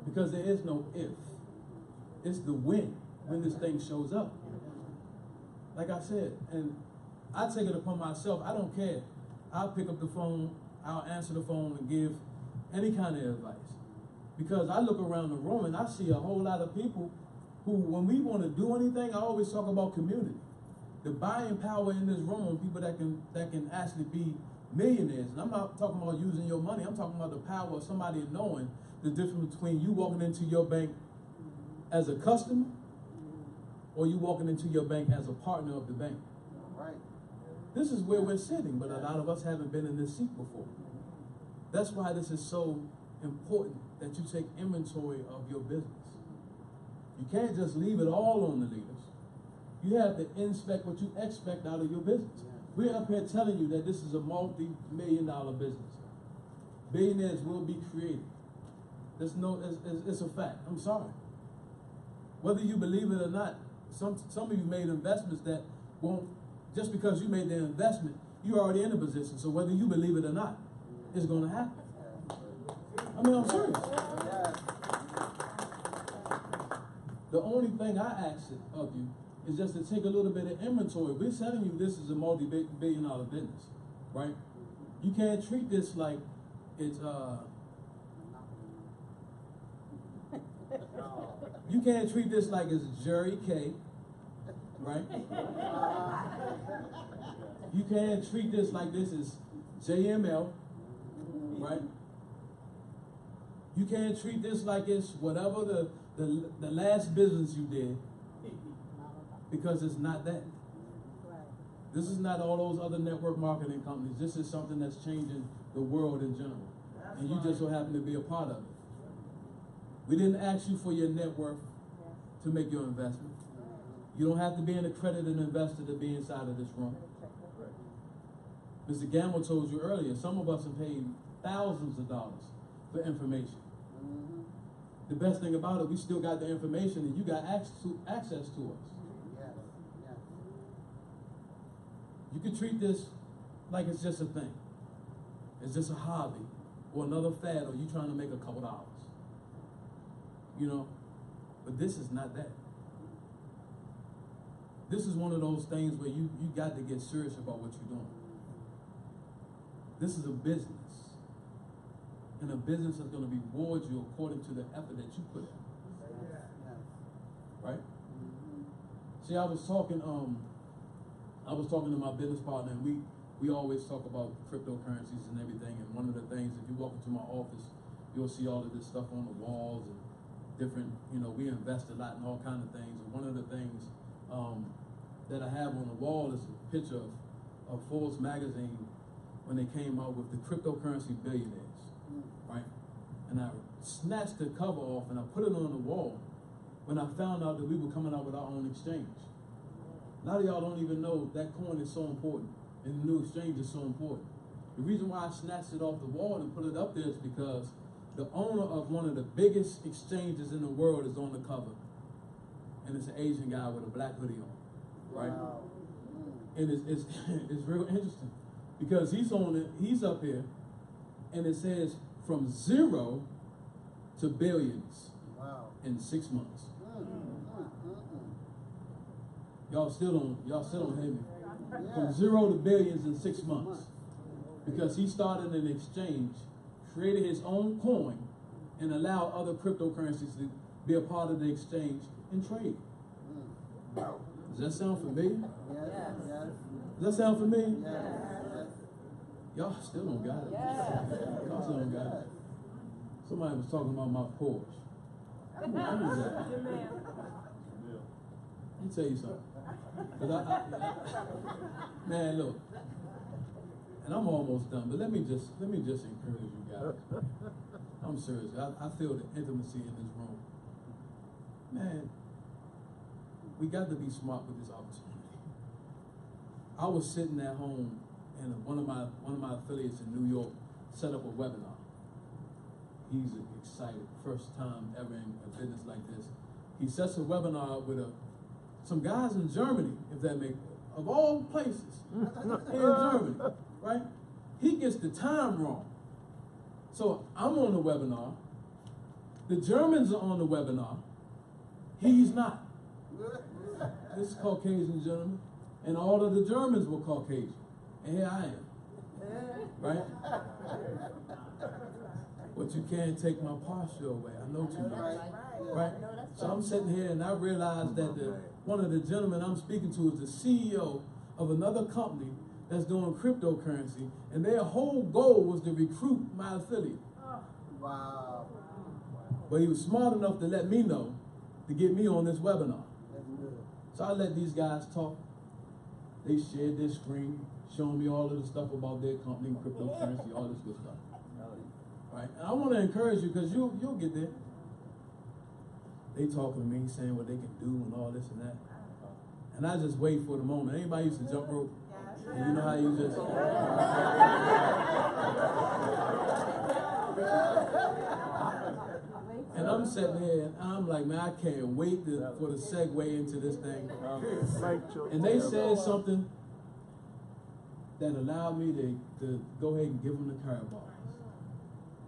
Because there is no if. It's the when this thing shows up. Like I said, and I take it upon myself, I don't care. I'll pick up the phone, I'll answer the phone and give any kind of advice. Because I look around the room and I see a whole lot of people who, when we want to do anything, I always talk about community. The buying power in this room, people that can actually be millionaires. And I'm not talking about using your money, I'm talking about the power of somebody knowing the difference between you walking into your bank as a customer or you walking into your bank as a partner of the bank. Right. This is where we're sitting, but a lot of us haven't been in this seat before. That's why this is so important that you take inventory of your business. You can't just leave it all on the leaders. You have to inspect what you expect out of your business. We're up here telling you that this is a multi-million-dollar business. Billionaires will be created. It's a fact. I'm sorry. Whether you believe it or not, some of you made investments that won't, just because you made the investment, you're already in a position. So whether you believe it or not, it's going to happen. I mean, I'm serious. The only thing I ask of you is just to take a little bit of inventory. We're telling you this is a multi-billion-dollar business, right? You can't treat this like it's you can't treat this like it's Jerry K, right? You can't treat this like this is JML, right? You can't treat this like it's whatever the last business you did, because it's not that. This is not all those other network marketing companies. This is something that's changing the world in general. And you just so happen to be a part of it. We didn't ask you for your net worth to make your investment. You don't have to be an accredited investor to be inside of this room. Mr. Gamble told you earlier, some of us have paid thousands of dollars for information. The best thing about it, we still got the information and you got access to us. You can treat this like it's just a thing. It's just a hobby or another fad, or you trying to make a couple dollars. You know, but this is not that. This is one of those things where you got to get serious about what you're doing. This is a business. And a business is going to reward you according to the effort that you put in. Right? See, I was talking to my business partner, and we always talk about cryptocurrencies and everything. And one of the things, if you walk into my office, you'll see all of this stuff on the walls and different, we invest a lot in all kinds of things. And one of the things that I have on the wall is a picture of Forbes magazine when they came out with the cryptocurrency billionaires, right? And I snatched the cover off and I put it on the wall when I found out that we were coming out with our own exchange. A lot of y'all don't even know that coin is so important and the new exchange is so important. The reason why I snatched it off the wall and put it up there is because the owner of one of the biggest exchanges in the world is on the cover. And it's an Asian guy with a black hoodie on, right? Wow. And it's real interesting because he's up here and it says from 0 to billions in 6 months. Y'all still don't hear me. From 0 to billions in 6 months. Because he started an exchange, created his own coin, and allowed other cryptocurrencies to be a part of the exchange and trade. Does that sound familiar? Yes. Does that sound familiar? Yes. Y'all still don't got it. Y'all still don't got it. Somebody was talking about my Porsche. Let me tell you something. Man, look, and I'm almost done, but let me just encourage you guys. I'm serious. I feel the intimacy in this room. Man, we got to be smart with this opportunity. I was sitting at home, and one of my affiliates in New York set up a webinar. He's excited, first time ever in a business like this. He sets a webinar with some guys in Germany, if that makes, of all places, in Germany, right? He gets the time wrong. So I'm on the webinar. The Germans are on the webinar. He's not. This is Caucasian gentleman, and all of the Germans were Caucasian, and here I am, right? But you can't take my posture away. I know too much, right? So I'm sitting here, and I realized that one of the gentlemen I'm speaking to is the CEO of another company that's doing cryptocurrency, and their whole goal was to recruit my affiliate. Wow. But he was smart enough to let me know to get me on this webinar. So I let these guys talk. They shared their screen, showing me all of the stuff about their company, cryptocurrency, all this good stuff. Right? And I want to encourage you because you'll get there. They talking to me, saying what they can do and all this and that. And I just wait for the moment. Anybody used to jump rope? And you know how you just... And I'm sitting here and I'm like, man, I can't wait for the segue into this thing. And they said something that allowed me to go ahead and give them the carrot bars.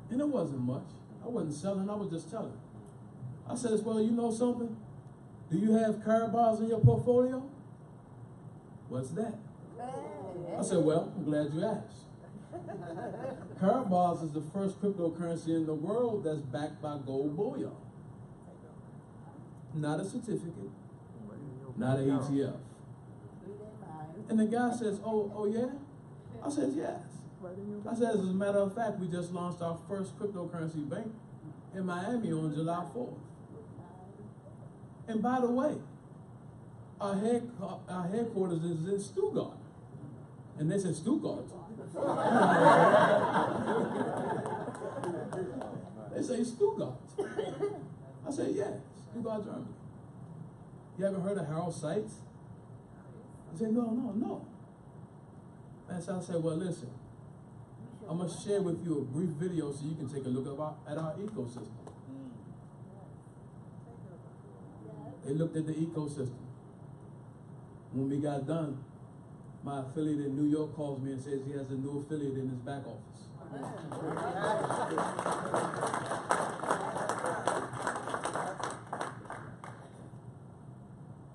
And it wasn't much. I wasn't selling, I was just telling. I said, well, you know something? Do you have carrot bars in your portfolio? What's that? I said, well, I'm glad you asked. Carrot bars is the first cryptocurrency in the world that's backed by gold bullion. Not a certificate, not an ETF. And the guy says, oh yeah? I said, yes. I said, as a matter of fact, we just launched our first cryptocurrency bank in Miami on July 4th. And by the way, our headquarters is in Stuttgart. And they said, Stuttgart? They say Stuttgart. I said, yeah, Stuttgart, Germany. You ever heard of Harold Seitz? I said, no. And so I said, well, listen, I'm going to share with you a brief video so you can take a look at our ecosystem. They looked at the ecosystem. When we got done, my affiliate in New York calls me and says he has a new affiliate in his back office.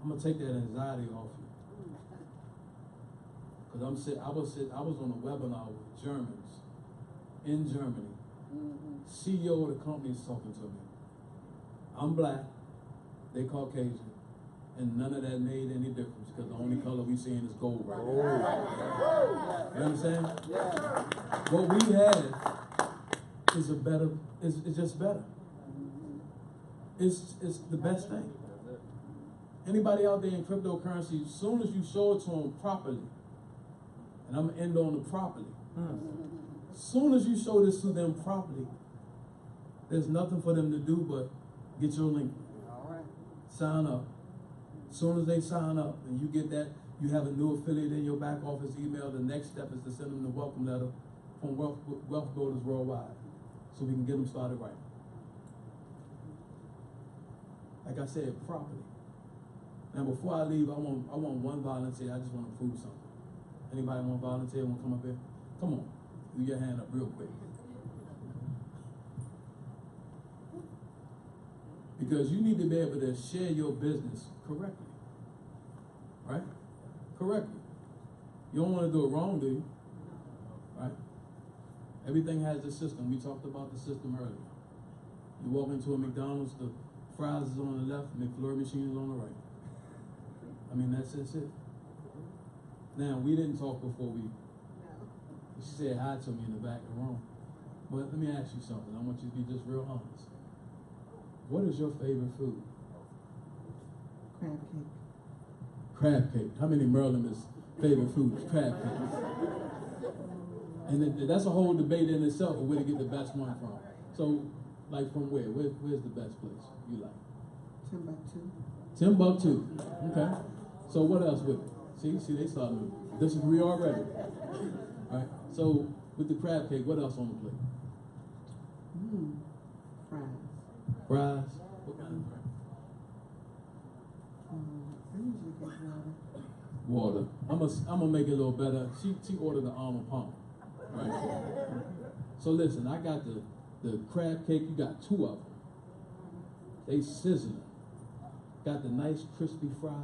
I'm gonna take that anxiety off you. Cause I was on a webinar with Germans in Germany. CEO of the company is talking to me. I'm black, they Caucasian, and none of that made any difference because the only color we seeing is gold right now. You understand? What we have is it's just better. It's the best thing. Anybody out there in cryptocurrency, as soon as you show it to them properly, and I'm gonna end on the properly. As soon as you show this to them properly, there's nothing for them to do but get your link. Sign up. As soon as they sign up and you get that, you have a new affiliate in your back office email, the next step is to send them the welcome letter from Wealth Builders Worldwide so we can get them started right. Like I said, properly. Now before I leave, I want one volunteer. I just want to prove something. Anybody want to volunteer, want to come up here? Come on, do your hand up real quick. Because you need to be able to share your business correctly. Right? Correctly. You don't want to do it wrong, do you? Right? Everything has a system. We talked about the system earlier. You walk into a McDonald's, the fries is on the left, and the McFlurry machine is on the right. I mean, that's it. Now, we didn't talk before she said hi to me in the back of the room. But let me ask you something. I want you to be just real honest. What is your favorite food? Crab cake. Crab cake. How many Marylanders' favorite food is crab cake? And that's a whole debate in itself of where to get the best one from. So, like from where? Where's the best place you like? Timbuktu. Okay. So what else with it? See, they starting to disagree already. All right. So with the crab cake, what else on the plate? Fries. Fries. What kind of fries? I usually get Water. I'm gonna make it a little better. She ordered the Arnold Palmer. Right. So listen, I got the crab cake. You got two of them. They sizzling. Got the nice crispy fries.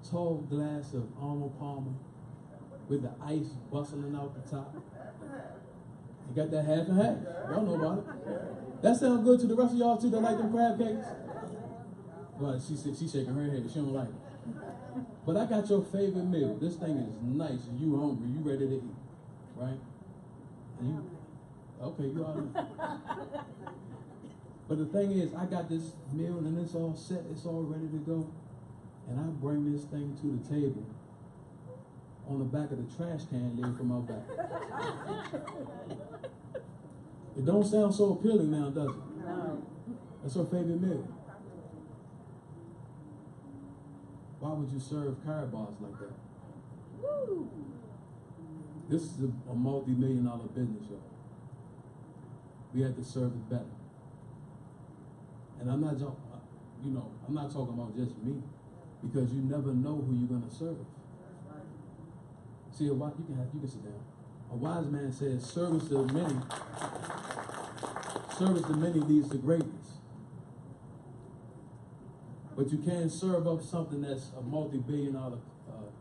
Tall glass of Arnold Palmer with the ice bustling out the top. You got that half and half. Y'all know about it. That sounds good to the rest of y'all too that like them crab cakes? Well, she's shaking her head. She don't like it. But I got your favorite meal. This thing is nice and you hungry. You ready to eat. Right? And you, okay, you already. But the thing is, I got this meal and it's all set. It's all ready to go. And I bring this thing to the table on the back of the trash can lid from out back. It don't sound so appealing now, does it? No. That's her favorite meal. Why would you serve Kara bars like that? Woo. This is a multi-million-dollar business, y'all. We have to serve it better. And I'm not talking about just me, because you never know who you're gonna serve. See, you can sit down. A wise man says, service to many leads to greatness. But you can't serve up something that's a multi-billion-dollar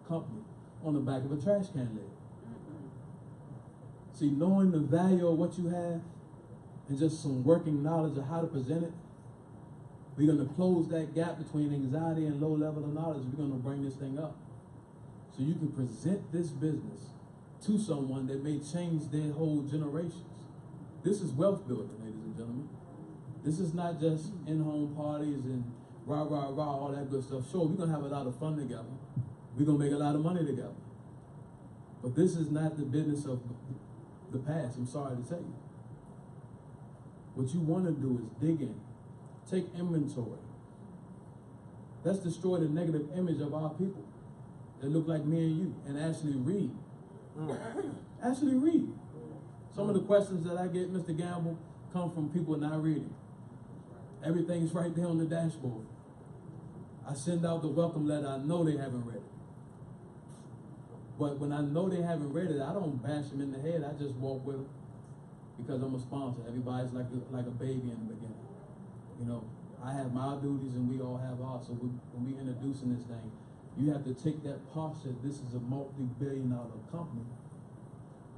company on the back of a trash can lid. See, knowing the value of what you have and just some working knowledge of how to present it, we're going to close that gap between anxiety and low level of knowledge. We're going to bring this thing up. So you can present this business to someone that may change their whole generations. This is wealth building, ladies and gentlemen. This is not just in-home parties and rah, rah, rah, all that good stuff. Sure, we're going to have a lot of fun together. We're going to make a lot of money together. But this is not the business of the past, I'm sorry to tell you. What you want to do is dig in. Take inventory. Let's destroy the negative image of our people that look like me and you, and actually read. Actually read. Some of the questions that I get, Mr. Gamble, come from people not reading. Everything's right there on the dashboard. I send out the welcome letter. I know they haven't read it. But when I know they haven't read it, I don't bash them in the head. I just walk with them because I'm a sponsor. Everybody's like a baby in the beginning. You know, I have my duties and we all have ours. So when we introducing this thing, you have to take that posture. This is a multi-billion-dollar company.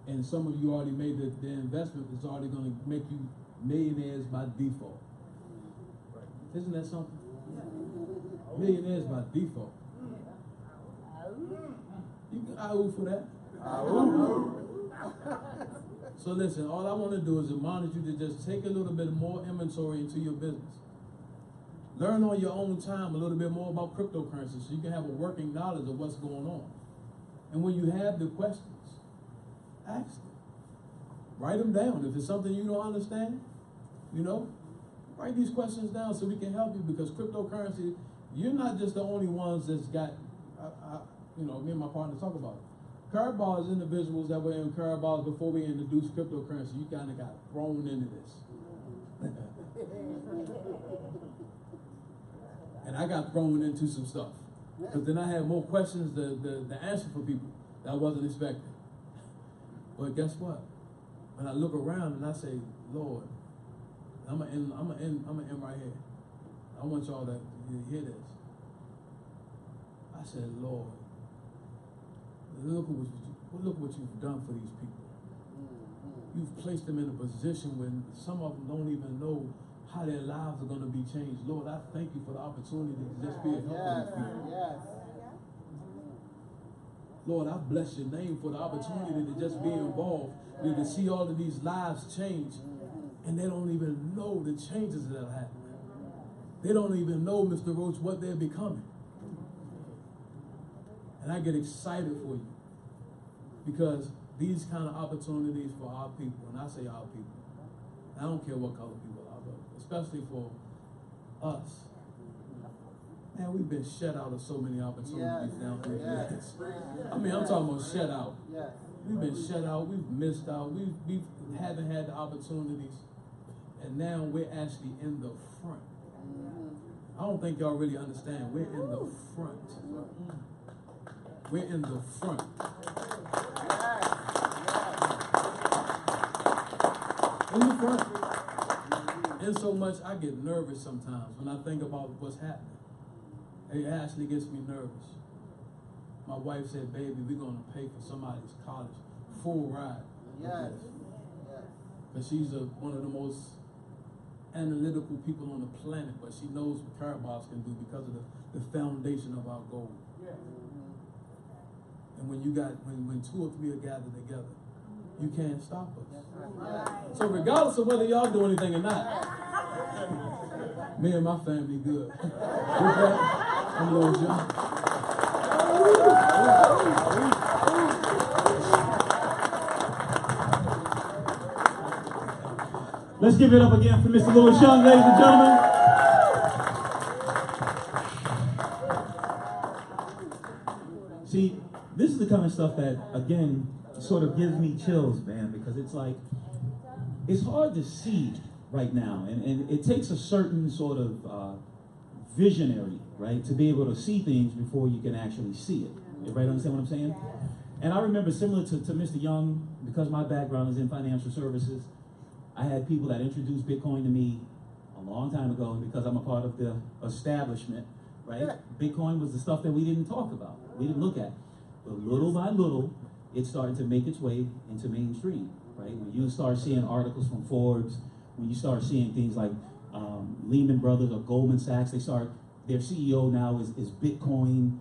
And some of you already made the investment that's already going to make you millionaires by default. Isn't that something? Millionaires by default. You can ahoo for that. So listen, all I want to do is admonish you to just take a little bit more inventory into your business. Learn on your own time a little bit more about cryptocurrency so you can have a working knowledge of what's going on. And when you have the questions, ask them. Write them down. If it's something you don't understand, you know, write these questions down so we can help you, because cryptocurrency, you're not just the only ones that's got, you know, me and my partner talk about it. Curveballs is individuals that were in curveballs before we introduced cryptocurrency. You kind of got thrown into this. And I got thrown into some stuff. Because then I had more questions to answer for people that I wasn't expecting. But guess what? When I look around and I say, Lord, I'm gonna end right here. I want y'all to hear this. I said, Lord, look what you've done for these people. You've placed them in a position when some of them don't even know how their lives are going to be changed. Lord, I thank you for the opportunity to just be a help to these people. Yes. Lord, I bless your name for the opportunity to just be involved, to see all of these lives change. And they don't even know the changes that are happening. They don't even know, Mr. Roach, what they're becoming. And I get excited for you, because these kind of opportunities for our people, and I say our people, I don't care what color people are, but especially for us. Man, we've been shut out of so many opportunities down through the years. I mean, I'm talking about shut out. We've been shut out, we've missed out, we haven't had the opportunities, and now we're actually in the front. I don't think y'all really understand. We're in the front. We're in the front. In the front. And so much I get nervous sometimes when I think about what's happening. It actually gets me nervous. My wife said, baby, we're going to pay for somebody's college full ride. Yes. Because she's one of the most analytical people on the planet, but she knows what Caraboss can do because of the foundation of our goal. And when when two or three are gathered together, you can't stop us. So regardless of whether y'all do anything or not, me and my family good. With that, I'm Lord John. Let's give it up again for Mr. Louis Young, ladies and gentlemen. See, this is the kind of stuff that, again, sort of gives me chills, man, because it's like, it's hard to see right now, and it takes a certain sort of visionary, right, to be able to see things before you can actually see it. Everybody understand what I'm saying? And I remember, similar to Mr. Young, because my background is in financial services, I had people that introduced Bitcoin to me a long time ago, and because I'm a part of the establishment, right, Bitcoin was the stuff that we didn't talk about, we didn't look at. But little by little, it started to make its way into mainstream, right? When you start seeing articles from Forbes, when you start seeing things like Lehman Brothers or Goldman Sachs, their CEO now is Bitcoin,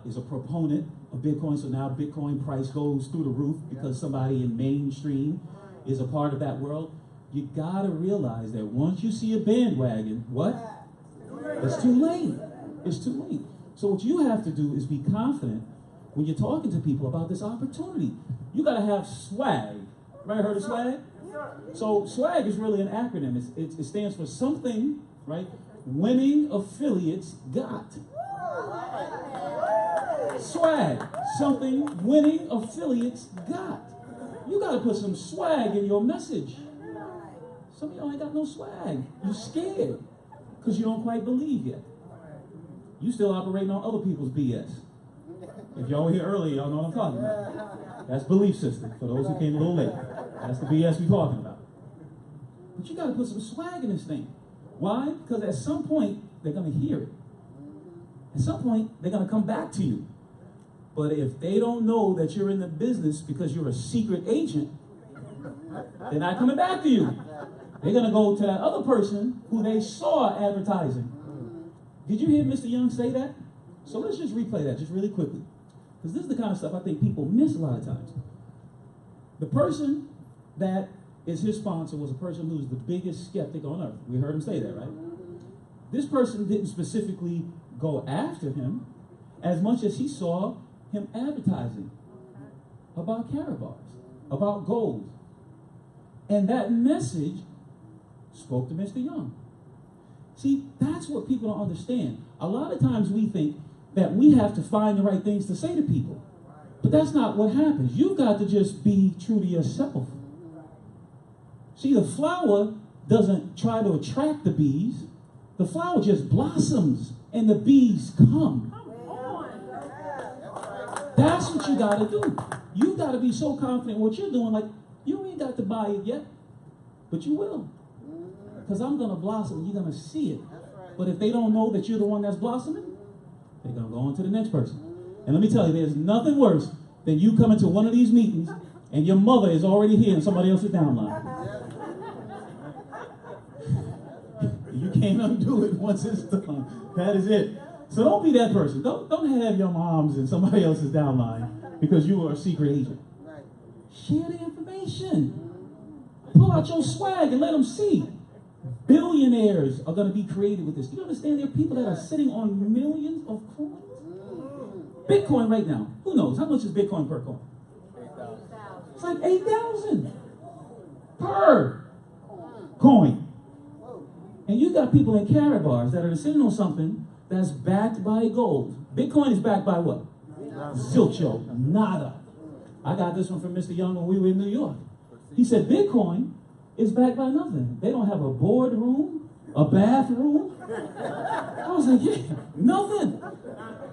is a proponent of Bitcoin, so now Bitcoin price goes through the roof because somebody in mainstream is a part of that world. You gotta realize that once you see a bandwagon, what? It's too late. It's too late. So what you have to do is be confident when you're talking to people about this opportunity. You gotta have swag. Right? Heard of swag? So swag is really an acronym. It stands for something, right? Winning affiliates got. Swag. Something winning affiliates got. You gotta put some swag in your message. Some of y'all ain't got no swag. You scared because you don't quite believe yet. You still operating on other people's BS. If y'all were here earlier, y'all know what I'm talking about. That's belief system, for those who came a little late. That's the BS we're talking about. But you got to put some swag in this thing. Why? Because at some point, they're going to hear it. At some point, they're going to come back to you. But if they don't know that you're in the business because you're a secret agent, they're not coming back to you. They're going to go to that other person who they saw advertising. Did you hear Mr. Young say that? So let's just replay that just really quickly. Because this is the kind of stuff I think people miss a lot of times. The person that is his sponsor was a person who's the biggest skeptic on earth. We heard him say that, right? This person didn't specifically go after him as much as he saw him advertising about Karatbars, about gold. And that message spoke to Mr. Young. See, that's what people don't understand. A lot of times we think that we have to find the right things to say to people. But that's not what happens. You've got to just be true to yourself. See, the flower doesn't try to attract the bees. The flower just blossoms and the bees come. That's what you got to do. You got to be so confident in what you're doing, like you ain't got to buy it yet, but you will. Because I'm going to blossom and you're going to see it. But if they don't know that you're the one that's blossoming, they're going to go on to the next person. And let me tell you, there's nothing worse than you coming to one of these meetings and your mother is already here and somebody else is downline. You can't undo it once it's done. That is it. So don't be that person. Don't have your moms and somebody else's downline because you are a secret agent. Share the information. Pull out your swag and let them see. Billionaires are going to be created with this. Do you understand there are people that are sitting on millions of coins? Bitcoin right now. Who knows? How much is Bitcoin per coin? 8,000. It's like 8,000 per coin. And you got people in Karatbars that are sitting on something that's backed by gold. Bitcoin is backed by what? Zilcho. Nada. I got this one from Mr. Young when we were in New York. He said Bitcoin is backed by nothing. They don't have a boardroom, a bathroom. I was like, yeah, nothing.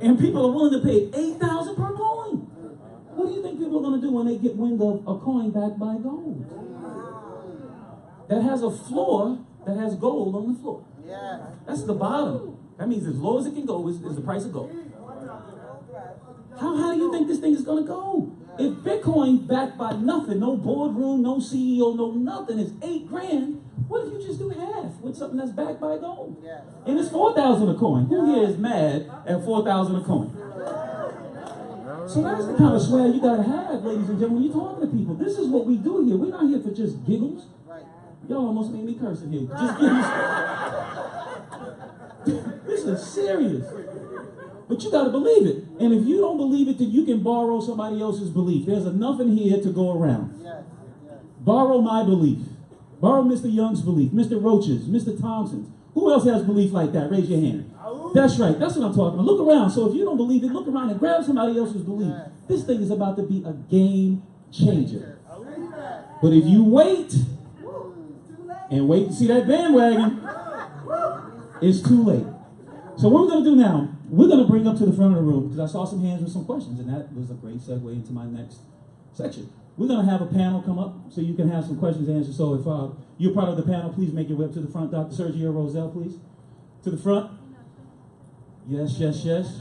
And people are willing to pay 8,000 per coin. What do you think people are going to do when they get wind of a coin backed by gold? That has a floor that has gold on the floor. That's the bottom. That means as low as it can go is the price of gold. How do you think this thing is going to go? If Bitcoin backed by nothing, no boardroom, no CEO, no nothing, is $8,000, what if you just do half with something that's backed by gold? And it's 4,000 a coin. Who here is mad at 4,000 a coin? So that's the kind of swag you got to have, ladies and gentlemen, when you're talking to people. This is what we do here. We're not here for just giggles. Y'all almost made me curse in here. Just giggles. This is serious. But you got to believe it. And if you don't believe it, then you can borrow somebody else's belief. There's enough in here to go around. Borrow my belief. Borrow Mr. Young's belief, Mr. Roach's, Mr. Thompson's. Who else has belief like that? Raise your hand. That's right. That's what I'm talking about. Look around. So if you don't believe it, look around and grab somebody else's belief. This thing is about to be a game changer. But if you wait and wait to see that bandwagon, it's too late. So what we're going to do now, we're going to bring up to the front of the room, because I saw some hands with some questions, and that was a great segue into my next section. We're going to have a panel come up so you can have some questions answered. So if you're part of the panel, please make your way up to the front. Dr. Sergio Roselle, please. To the front. Yes, yes, yes.